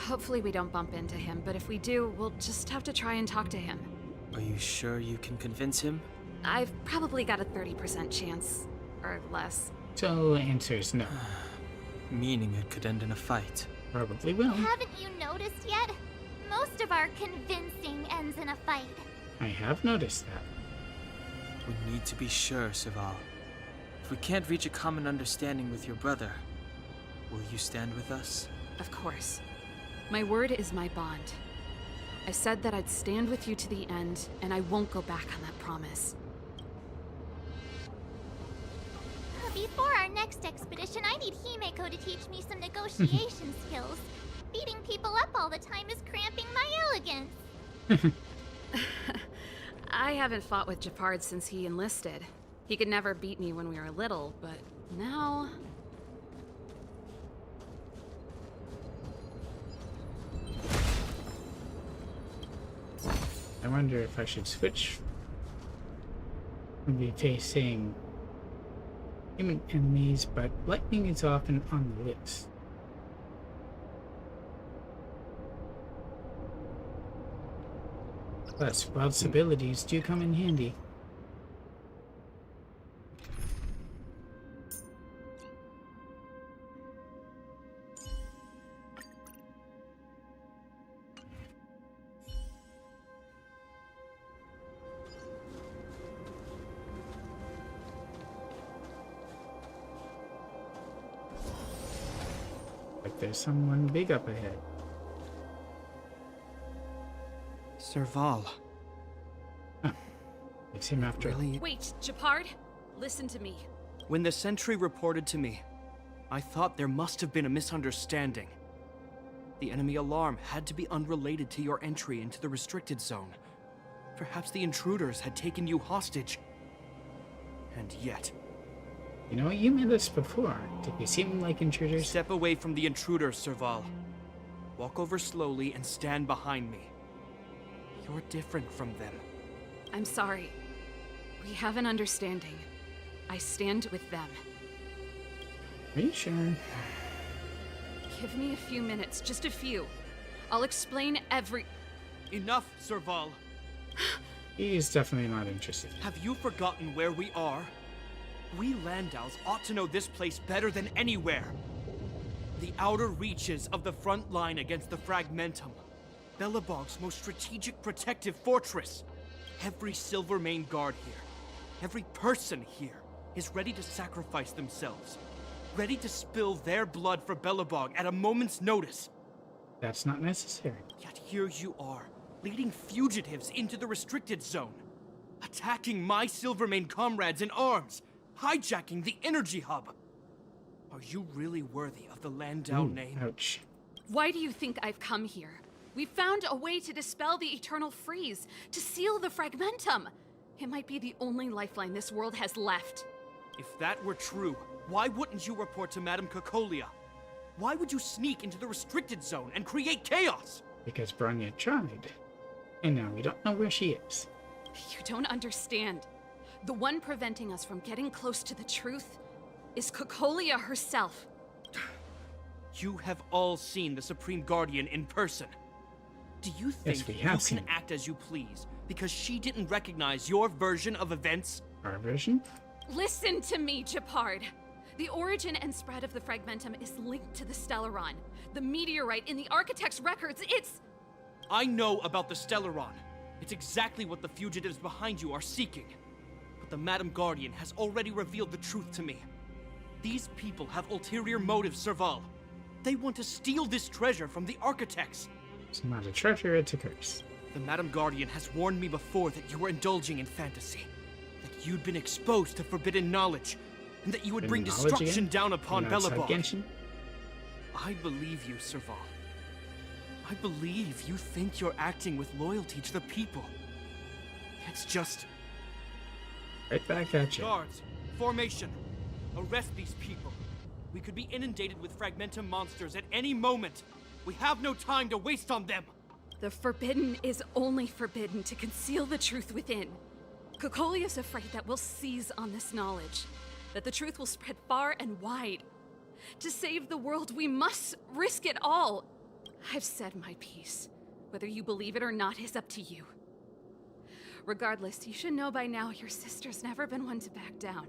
Hopefully we don't bump into him, but if we do, we'll just have to try and talk to him. Are you sure you can convince him? I've probably got a 30% chance. Or less. So answer is no. Meaning it could end in a fight. Probably will. Haven't you noticed yet? Most of our convincing ends in a fight. I have noticed that. We need to be sure, Serval. If we can't reach a common understanding with your brother, will you stand with us? Of course. My word is my bond. I said that I'd stand with you to the end, and I won't go back on that promise. Before our next expedition, I need Himeko to teach me some negotiation skills. Beating people up all the time is cramping my elegance. I haven't fought with Japard since he enlisted. He could never beat me when we were little, but now... I wonder if I should switch from be facing human enemies, but lightning is often on the list. Plus, Wild's abilities do come in handy. Like there's someone big up ahead. Serval. It's him after all. Really? Wait, Japard? Listen to me. When the sentry reported to me, I thought there must have been a misunderstanding. The enemy alarm had to be unrelated to your entry into the restricted zone. Perhaps the intruders had taken you hostage. And yet... You know, you met us before. Did we seem like intruders? Step away from the intruders, Serval. Walk over slowly and stand behind me. You're different from them. I'm sorry. We have an understanding. I stand with them. Are you sure? Give me a few minutes, just a few. I'll explain every... Enough, Serval. He's definitely not interested. Have you forgotten where we are? We Landau's ought to know this place better than anywhere. The outer reaches of the front line against the Fragmentum. Belobog's most strategic protective fortress. Every Silvermane guard here, every person here, is ready to sacrifice themselves. Ready to spill their blood for Belobog at a moment's notice. That's not necessary. Yet here you are, leading fugitives into the restricted zone. Attacking my Silvermane comrades in arms. Hijacking the energy hub. Are you really worthy of the Landau name? Ouch. Why do you think I've come here? We found a way to dispel the eternal freeze, to seal the Fragmentum. It might be the only lifeline this world has left. If that were true, why wouldn't you report to Madame Cocolia? Why would you sneak into the restricted zone and create chaos? Because Bronya tried. And now we don't know where she is. You don't understand. The one preventing us from getting close to the truth is Cocolia herself. You have all seen the Supreme Guardian in person. Do you think you can act as you please because she didn't recognize your version of events? Our version? Listen to me, Gepard. The origin and spread of the Fragmentum is linked to the Stellaron. The meteorite in the Architect's records, it's... I know about the Stellaron. It's exactly what the fugitives behind you are seeking. But the Madam Guardian has already revealed the truth to me. These people have ulterior motives, Serval. They want to steal this treasure from the Architects. It's not a treasure, it's a curse. The Madam Guardian has warned me before that you were indulging in fantasy. That you'd been exposed to forbidden knowledge. And that you would bring destruction down upon Belobog. GENSHIN? I believe you, Serval. I believe you think you're acting with loyalty to the people. It's just... Right back at you. Guards, formation. Arrest these people. We could be inundated with Fragmentum monsters at any moment. We have no time to waste on them. The forbidden is only forbidden to conceal the truth within. Cocolia's afraid that we'll seize on this knowledge. That the truth will spread far and wide. To save the world, we must risk it all. I've said my piece. Whether you believe it or not is up to you. Regardless, you should know by now your sister's never been one to back down.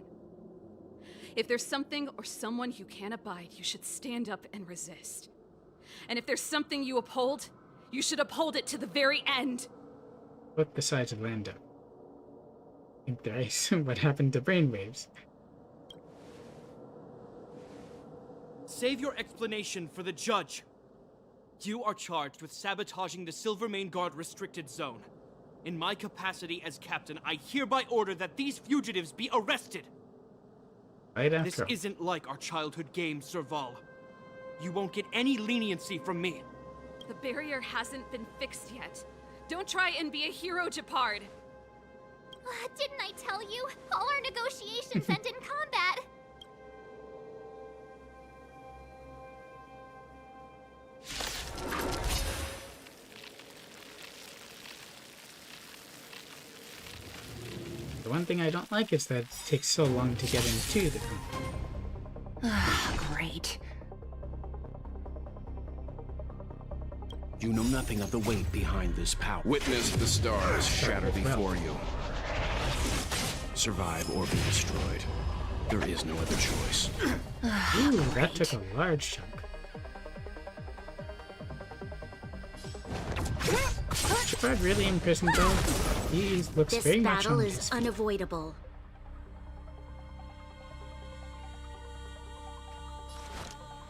If there's something or someone you can't abide, you should stand up and resist. And if there's something you uphold, you should uphold it to the very end. Look besides Lando. Think there is what happened to brainwaves. Save your explanation for the judge. You are charged with sabotaging the Silvermane Guard restricted zone. In my capacity as captain, I hereby order that these fugitives be arrested. Right after. This isn't like our childhood game, Serval. You won't get any leniency from me. The barrier hasn't been fixed yet. Don't try and be a hero, Gepard. Didn't I tell you? All our negotiations end in combat. The one thing I don't like is that it takes so long to get into the combat. Great. You know nothing of the weight behind this power. Witness the stars shatter before you. Survive or be destroyed. There is no other choice. Ooh, that took a large chunk. Gepard really imprisoned though? He looks This very much battle on is his feet. unavoidable.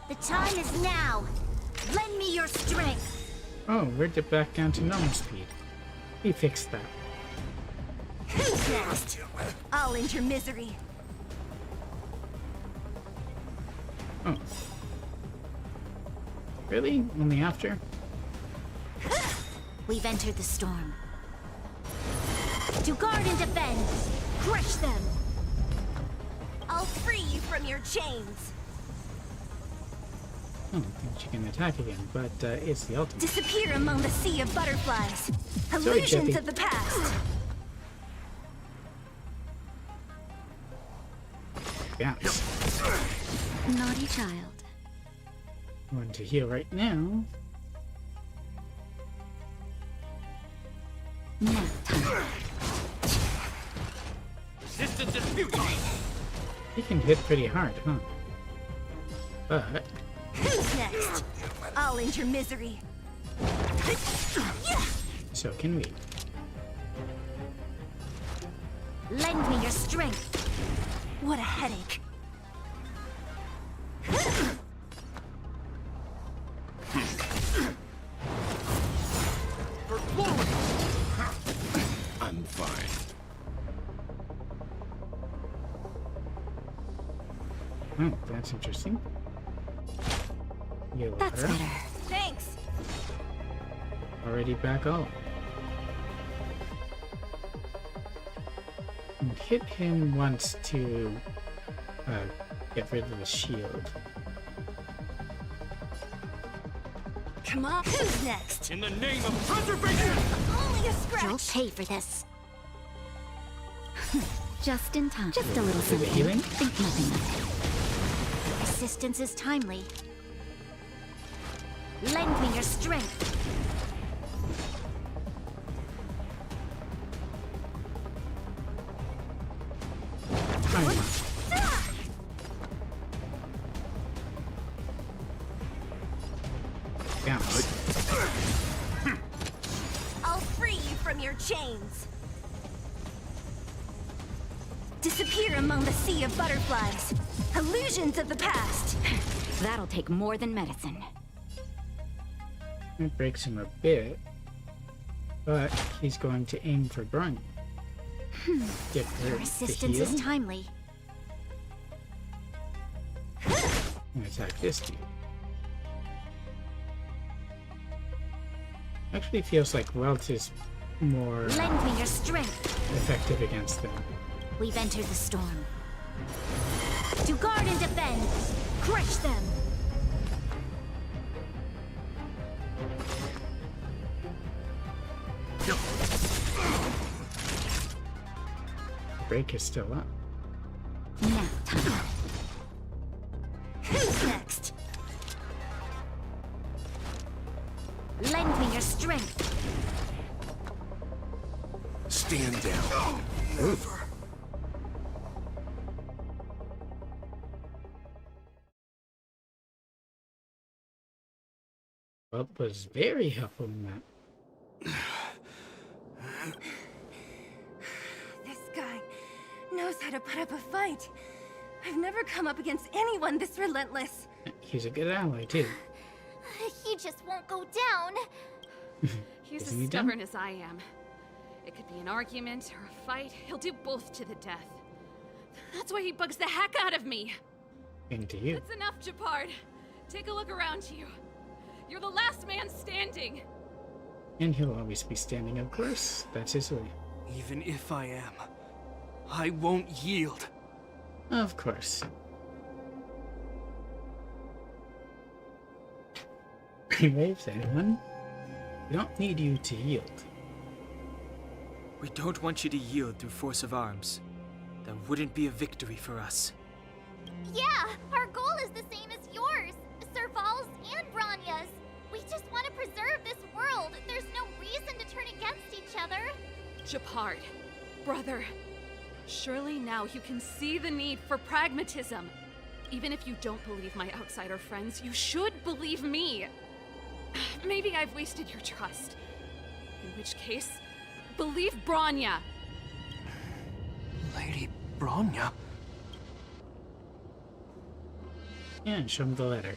The time is now. Lend me your strength. Oh, we're back down to normal speed. We fixed that. Who's next? I'll end your misery. Oh. Really? Only after? We've entered the storm. To guard and defend! Crush them! I'll free you from your chains. I don't think she can attack again, but it's the ultimate. Disappear among the sea of butterflies. Sorry, Illusions Jeppy. of the past. Bounce. Naughty child. One to heal right now. Resistance is futile. He can hit pretty hard, huh? But Who's next? I'll end your misery. so can we. Lend me your strength. What a headache. I'm fine. Oh, that's interesting. You That's water. better. Thanks. Already back up. And hit him once to get rid of the shield. Come on. Who's next? In the name of preservation! Only a scratch. You'll pay for this. Just in time. Just a little Is it something. healing? Think nothing of it. Assistance is timely. Lend me your strength. I'll free you from your chains. Disappear among the sea of butterflies. Illusions of the past. That'll take more than medicine. It breaks him a bit, but he's going to aim for Brun. Get her Your to assistance heal is timely. and attack this dude. Actually feels like Welt is more Lend me your strength. effective against them. We've entered the storm. To guard and defend. Crush them. Break is still up. Now, time. Who's next? Lend me your strength. Stand down. Over. Welt was very helpful in that. This guy knows how to put up a fight. I've never come up against anyone this relentless. He's a good ally too. He just won't go down. He's Isn't as he dumb? stubborn as I am. It could be an argument or a fight. He'll do both to the death. That's why he bugs the heck out of me. Into you. That's enough, Japard. Take a look around you. You're the last man standing. And he'll always be standing, of course. That's his way. Even if I am, I won't yield. Of course. Waves, anyone? We don't need you to yield. We don't want you to yield through force of arms. That wouldn't be a victory for us. Yeah, our goal is the same as yours, Serval's and Bronya's. We just want to preserve this world. There's no reason to turn against each other. Japard, brother, surely now you can see the need for pragmatism. Even if you don't believe my outsider friends, you should believe me. Maybe I've wasted your trust. In which case, believe Bronya. Lady Bronya? Yeah, and show him the letter.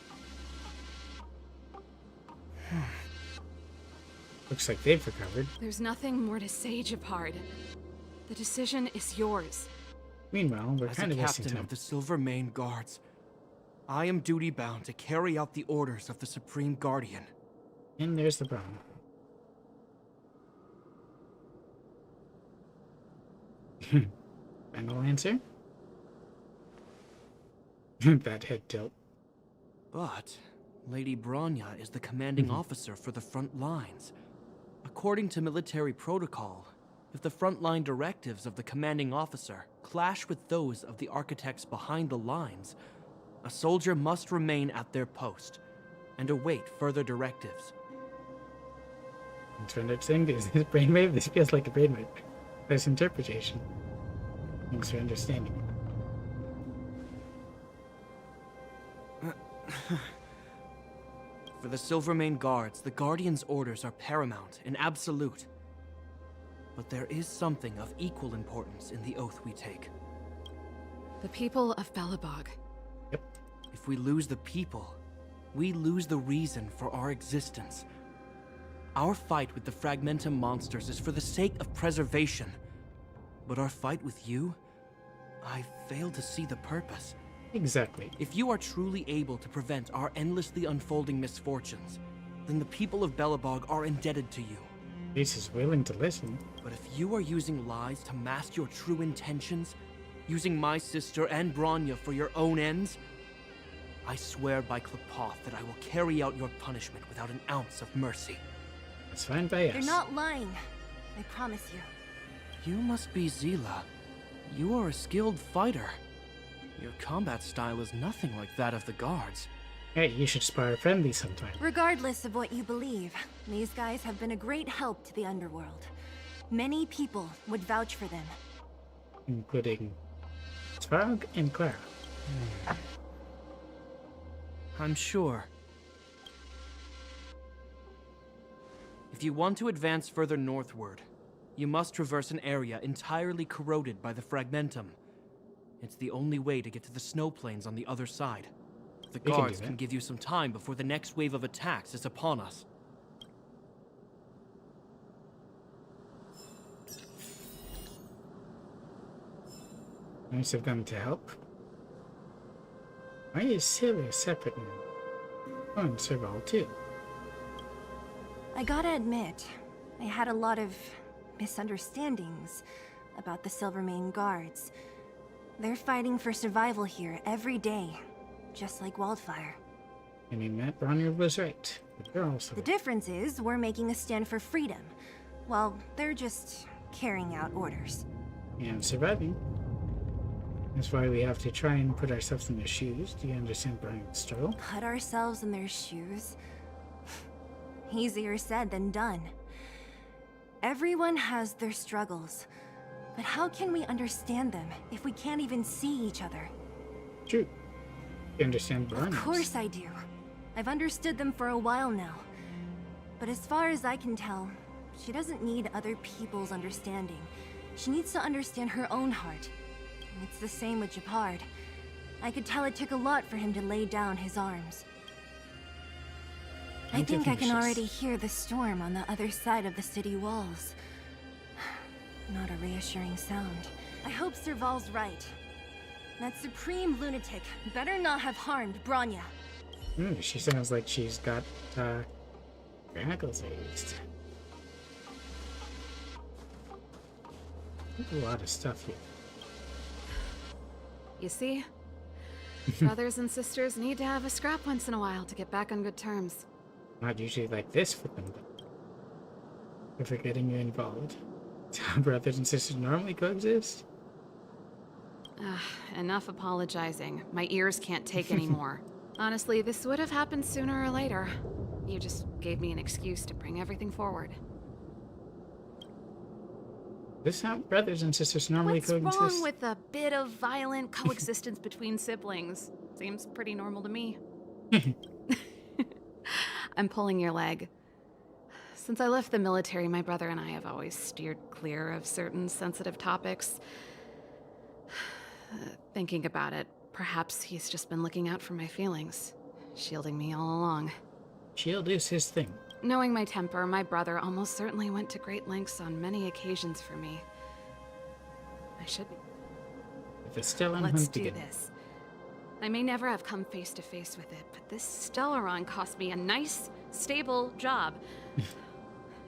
Looks like they've recovered. There's nothing more to say, Japard. The decision is yours. Meanwhile, we're As kind a of wasting captain time. of the Silver Mane Guards, I am duty-bound to carry out the orders of the Supreme Guardian. And there's the problem. Final answer? That head tilt. But Lady Bronya is the commanding officer for the front lines. According to military protocol, if the frontline directives of the commanding officer clash with those of the architects behind the lines, a soldier must remain at their post and await further directives. Thanks for understanding this. This brainwave? This feels like a brainwave. There's interpretation. Thanks for understanding. For the Silvermane Guards, the Guardian's orders are paramount and absolute. But there is something of equal importance in the oath we take. The people of Belobog. Yep. If we lose the people, we lose the reason for our existence. Our fight with the Fragmentum monsters is for the sake of preservation. But our fight with you, I fail to see the purpose. Exactly. If you are truly able to prevent our endlessly unfolding misfortunes, then the people of Belobog are indebted to you. Reese is willing to listen. But if you are using lies to mask your true intentions, using my sister and Bronya for your own ends, I swear by Klapoth that I will carry out your punishment without an ounce of mercy. That's fine by us. You're not lying. I promise you. You must be Zila. You are a skilled fighter. Your combat style is nothing like that of the guards. Hey, you should spar friendly sometime. Regardless of what you believe, these guys have been a great help to the underworld. Many people would vouch for them. Including Svarog and Clara. I'm sure. If you want to advance further northward, you must traverse an area entirely corroded by the Fragmentum. It's the only way to get to the snow plains on the other side. The guards can give you some time before the next wave of attacks is upon us. Nice of them to help. Why is Sylvia separate now? Oh, and Serval too. I gotta admit, I had a lot of misunderstandings about the Silvermane Guards. They're fighting for survival here every day, just like Wildfire. I mean, Matt Bronner was right. But they're also The difference is we're making a stand for freedom, while they're just carrying out orders. and surviving. That's why we have to try and put ourselves in their shoes. Do you understand Brian's struggle? Put ourselves in their shoes? Easier said than done. Everyone has their struggles. But how can we understand them if we can't even see each other? True. You understand Brian? Of course I do. I've understood them for a while now. But as far as I can tell, she doesn't need other people's understanding. She needs to understand her own heart. And it's the same with Japard. I could tell it took a lot for him to lay down his arms. I think I can already hear the storm on the other side of the city walls. Not a reassuring sound. I hope Serval's right. That supreme lunatic better not have harmed Bronya. She sounds like she's got, grackles raised. A lot of stuff here. You see? Brothers and sisters need to have a scrap once in a while to get back on good terms. Not usually like this for them, though. We're forgetting you're involved. That's how brothers and sisters normally coexist. Enough apologizing. My ears can't take any more. Honestly, this would have happened sooner or later. You just gave me an excuse to bring everything forward. This is how brothers and sisters normally What's coexist. wrong with a bit of violent coexistence between siblings? Seems pretty normal to me. I'm pulling your leg. Since I left the military, my brother and I have always steered clear of certain sensitive topics. Thinking about it, perhaps he's just been looking out for my feelings, shielding me all along. Shield is his thing. Knowing my temper, my brother almost certainly went to great lengths on many occasions for me. I should... If it's still on Let's do this. I may never have come face to face with it, but this Stellaron cost me a nice, stable job.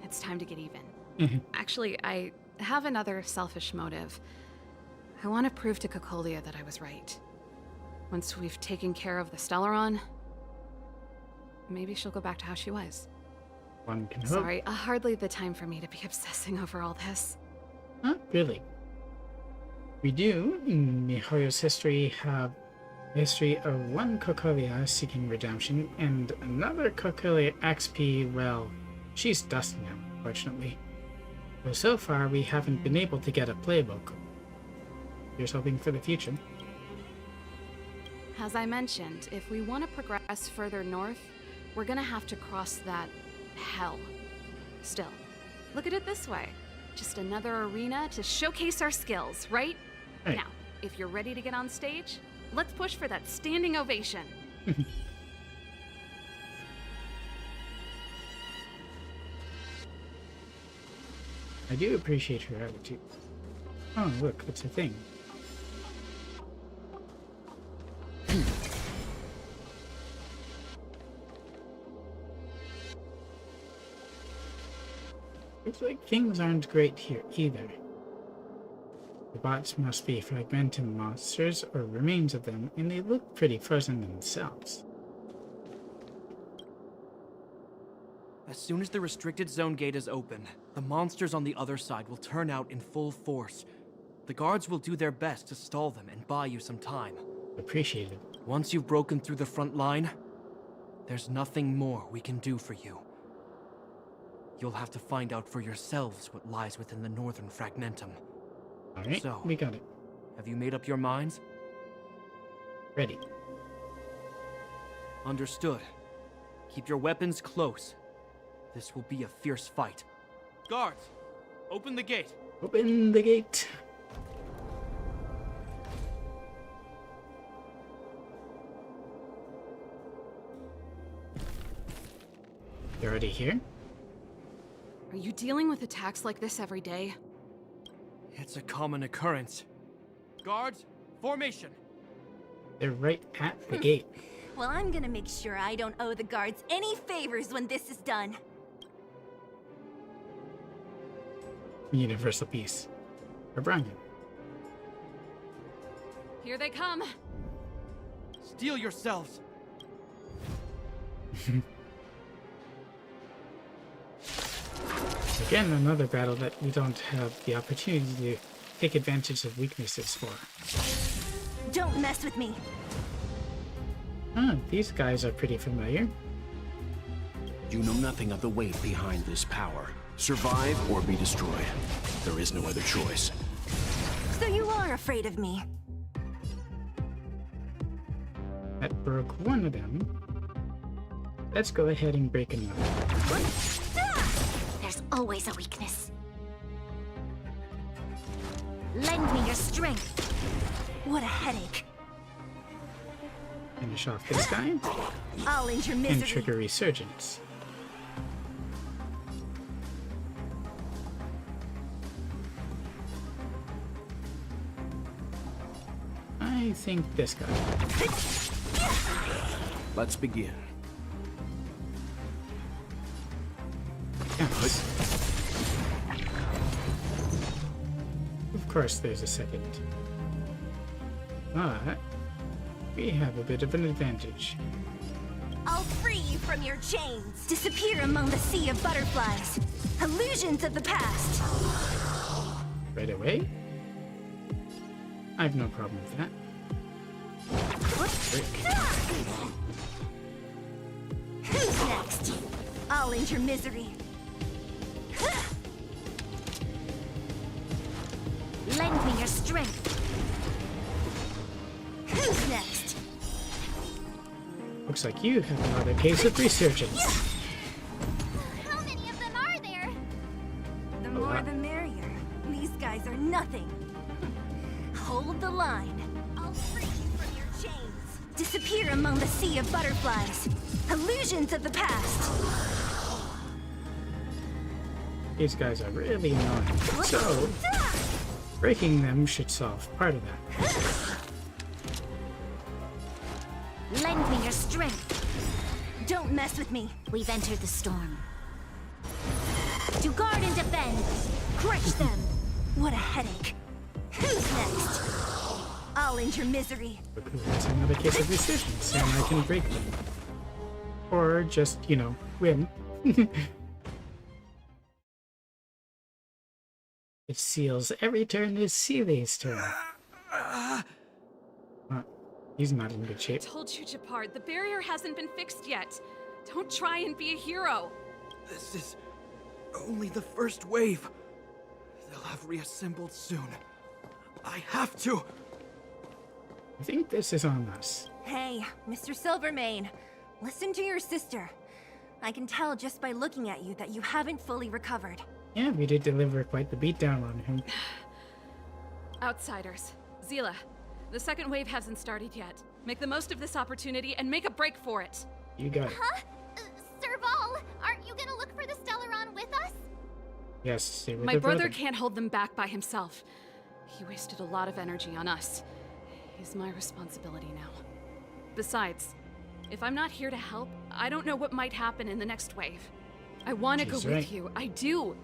It's time to get even. Actually, I have another selfish motive. I want to prove to Cocolia that I was right. Once we've taken care of the Stellaron, maybe she'll go back to how she was. One can hope. Sorry, hardly the time for me to be obsessing over all this. Not really. We do, in MiHoYo's history, have a history of one Cocolia seeking redemption, and another Cocolia XP, well, she's dust now, fortunately. Though so far, we haven't been able to get a playbook. Here's hoping for the future. As I mentioned, if we want to progress further north, we're gonna have to cross that hell. Still, look at it this way. Just another arena to showcase our skills, right? Hey. Now, if you're ready to get on stage, let's push for that standing ovation. I do appreciate her attitude. Oh, look, it's a thing. Looks like things aren't great here either. The bots must be fragmentum monsters or remains of them, and they look pretty frozen themselves. As soon as the restricted zone gate is open, the monsters on the other side will turn out in full force. The guards will do their best to stall them and buy you some time. Appreciate it. Once you've broken through the front line, there's nothing more we can do for you. You'll have to find out for yourselves what lies within the northern fragmentum. Alright, So, we got it. have you made up your minds? Ready. Understood. Keep your weapons close. This will be a fierce fight. Guards, open the gate. Open the gate. You're already here? Are you dealing with attacks like this every day? It's a common occurrence. Guards, formation. They're right at the gate. Well, I'm gonna make sure I don't owe the guards any favors when this is done. Universal peace. O'Brien. Here they come. Steel yourselves. Again, another battle that we don't have the opportunity to take advantage of weaknesses for. Don't mess with me. Ah, these guys are pretty familiar. You know nothing of the weight behind this power. Survive or be destroyed. There is no other choice. So you are afraid of me. That broke one of them. Let's go ahead and break another. There's always a weakness. Lend me your strength. What a headache. Finish off this guy. I'll end your And misery. trigger resurgence. I think this guy. Let's begin. Counts. Of course there's a second. But we have a bit of an advantage. I'll free you from your chains. Disappear among the sea of butterflies. Illusions of the past. Right away? I've no problem with that. Break. Who's next? I'll end your misery. Lend me your strength. Who's next? Looks like you have another case of resurgence. How many of them are there? The A more lot. the merrier. These guys are nothing. Hold the line. I'll free you from your chains. Disappear among the sea of butterflies. Illusions of the past. These guys are really annoying. So, breaking them should solve part of that. Lend me your strength. Don't mess with me. We've entered the storm. To guard and defend. Crush them. What a headache. Who's next? I'll end your misery. Look who has another case of resurgence, and I can break them. Or just, you know, win. It seals every turn is Seeley's turn. He's not in good shape. Told you, Japard, the barrier hasn't been fixed yet. Don't try and be a hero. This is only the first wave. They'll have reassembled soon. I have to. I think this is on us. Hey, Mr. Silvermane, listen to your sister. I can tell just by looking at you that you haven't fully recovered. Yeah, we did deliver quite the beatdown on him. Outsiders. Zila, the second wave hasn't started yet. Make the most of this opportunity and make a break for it. You got it. Huh? Serval, aren't you gonna look for the Stellaron with us? Yes, they were My the brother can't hold them back by himself. He wasted a lot of energy on us. He's my responsibility now. Besides, if I'm not here to help, I don't know what might happen in the next wave. I want to go with you. I do.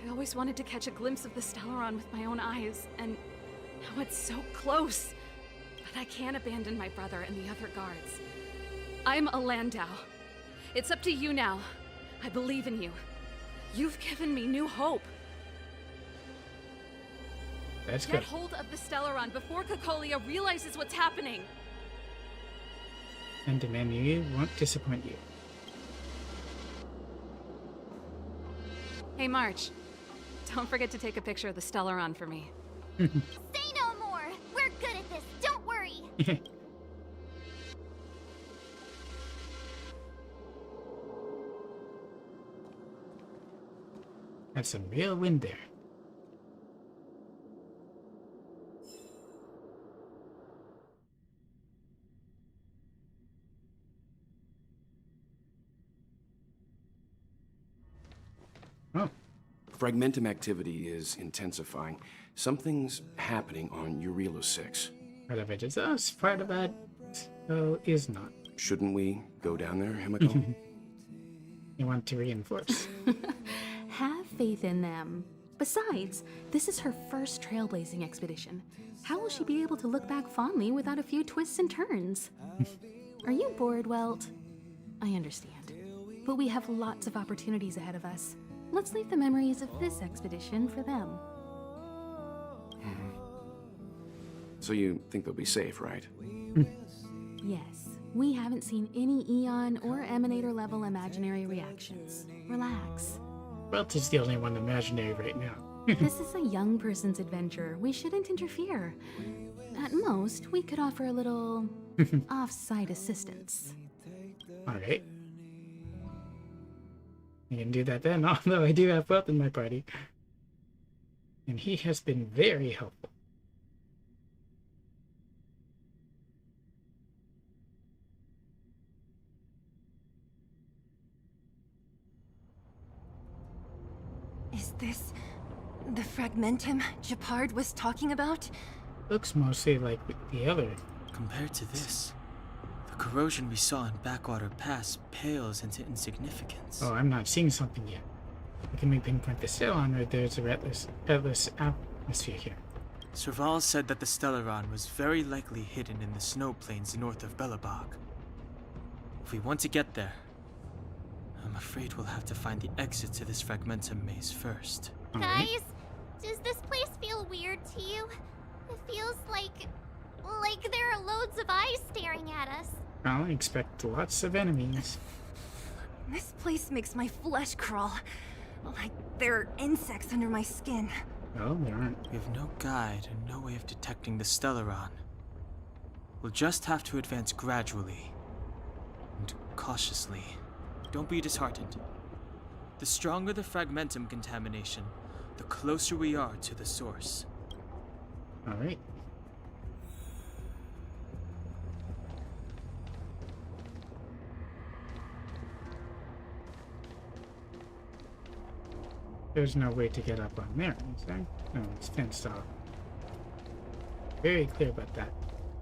I always wanted to catch a glimpse of the Stellaron with my own eyes, and now it's so close. But I can't abandon my brother and the other guards. I'm a Landau. It's up to you now. I believe in you. You've given me new hope. That's Get good. hold of the Stellaron before Cocolia realizes what's happening. And Emmanuel won't disappoint you. Hey, March. Don't forget to take a picture of the Stellaron for me. Say no more! We're good at this, don't worry! That's some real wind there. Oh. Fragmentum activity is intensifying. Something's happening on Eurilo 6. Part of it is us, part of it is not. Shouldn't we go down there, Himiko? You want to reinforce. Have faith in them. Besides, this is her first trailblazing expedition. How will she be able to look back fondly without a few twists and turns? Are you bored, Welt? I understand. But we have lots of opportunities ahead of us. Let's leave the memories of this expedition for them. So you think they'll be safe, right? Yes, we haven't seen any Eon or Emanator level imaginary reactions. Relax. Welt is the only one imaginary right now. This is a young person's adventure. We shouldn't interfere. At most, we could offer a little off-site assistance. Alright. You can do that then, although I do have Welt in my party. And he has been very helpful. Is this the Fragmentum Gepard was talking about? Looks mostly like the other. Compared to this, the corrosion we saw in Backwater Pass pales into insignificance. Oh, I'm not seeing something yet. Can we pinpoint the Stellaron, or there's a redless atmosphere here? Serval said that the Stellaron was very likely hidden in the snow plains north of Belobog. If we want to get there, I'm afraid we'll have to find the exit to this Fragmentum maze first. Guys, does this place feel weird to you? It feels like there are loads of eyes staring at us. I'll expect lots of enemies. This place makes my flesh crawl. Like there are insects under my skin. No, there aren't. We have no guide and no way of detecting the Stellaron. We'll just have to advance gradually and cautiously. Don't be disheartened. The stronger the Fragmentum contamination, the closer we are to the source. Alright. There's no way to get up on there, is there? No, it's fenced off. Very clear about that.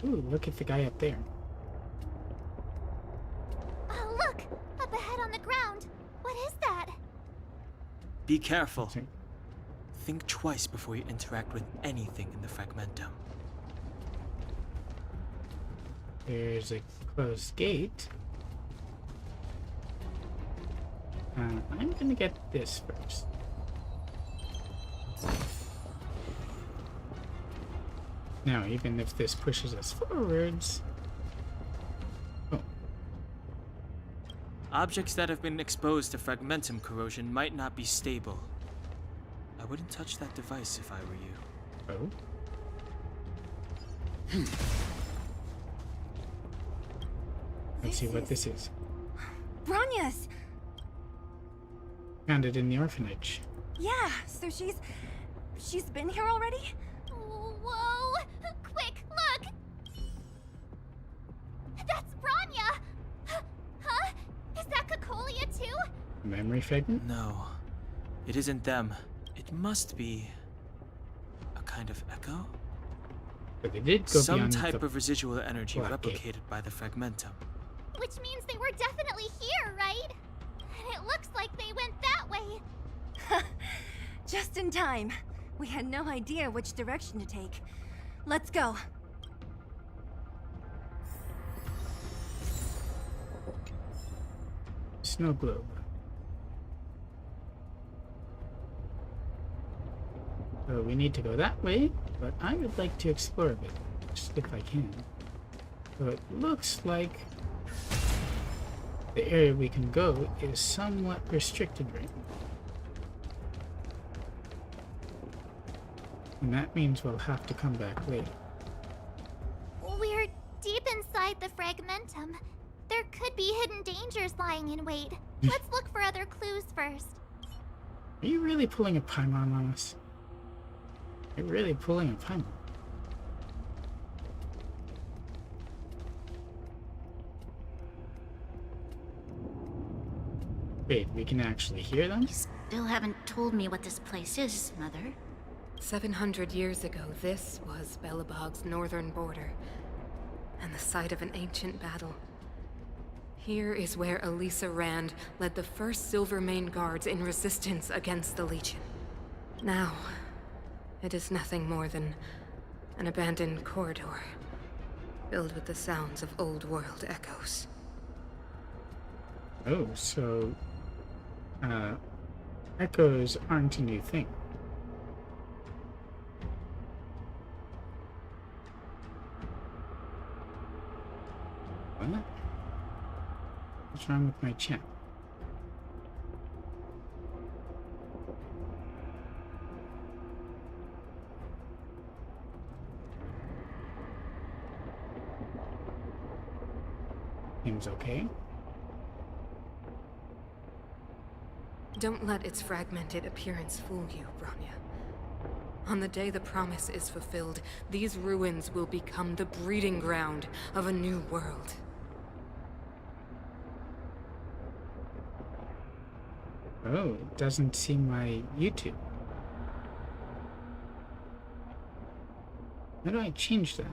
Ooh, look at the guy up there. Oh, look! Up ahead on the ground! What is that? Be careful. Think twice before you interact with anything in the Fragmentum. There's a closed gate. I'm gonna get this first. Now, even if this pushes us forwards... Oh. Objects that have been exposed to Fragmentum corrosion might not be stable. I wouldn't touch that device if I were you. Oh? Let's see what this is. Bronya's! Found it in the orphanage. Yeah, so she's been here already? Whoa! Quick, look! That's Bronya! Huh? Is that Cocolia too? Memory fragment? No, it isn't them. It must be a kind of echo? But they did go Some beyond type the of residual energy black gate. replicated by the fragmentum. Which means they were definitely here, right? And it looks like they went that way. Just in time. We had no idea which direction to take. Let's go. Snow globe. So we need to go that way, but I would like to explore a bit, just if I can. So it looks like the area we can go is somewhat restricted right now. And that means we'll have to come back later. We're deep inside the fragmentum. There could be hidden dangers lying in wait. Let's look for other clues first. Are you really pulling a Paimon on us? You're really pulling a Paimon. Wait, we can actually hear them? You still haven't told me what this place is, Mother. 700 years ago, this was Belobog's northern border, and the site of an ancient battle. Here is where Elisa Rand led the first Silvermane Guards in resistance against the Legion. Now, it is nothing more than an abandoned corridor, filled with the sounds of old world echoes. Oh, so echoes aren't a new thing. What? What's wrong with my chat? Seems okay. Don't let its fragmented appearance fool you, Bronya. On the day the promise is fulfilled, these ruins will become the breeding ground of a new world. Oh, it doesn't see my YouTube. How do I change that?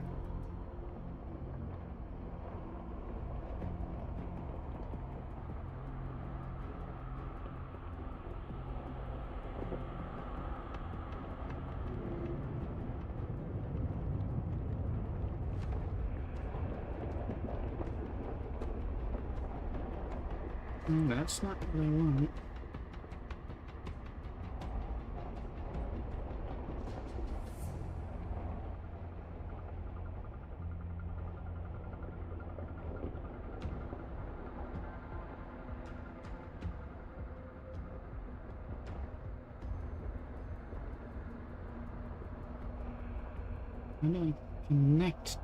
That's not what I want. How do I connect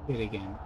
it again?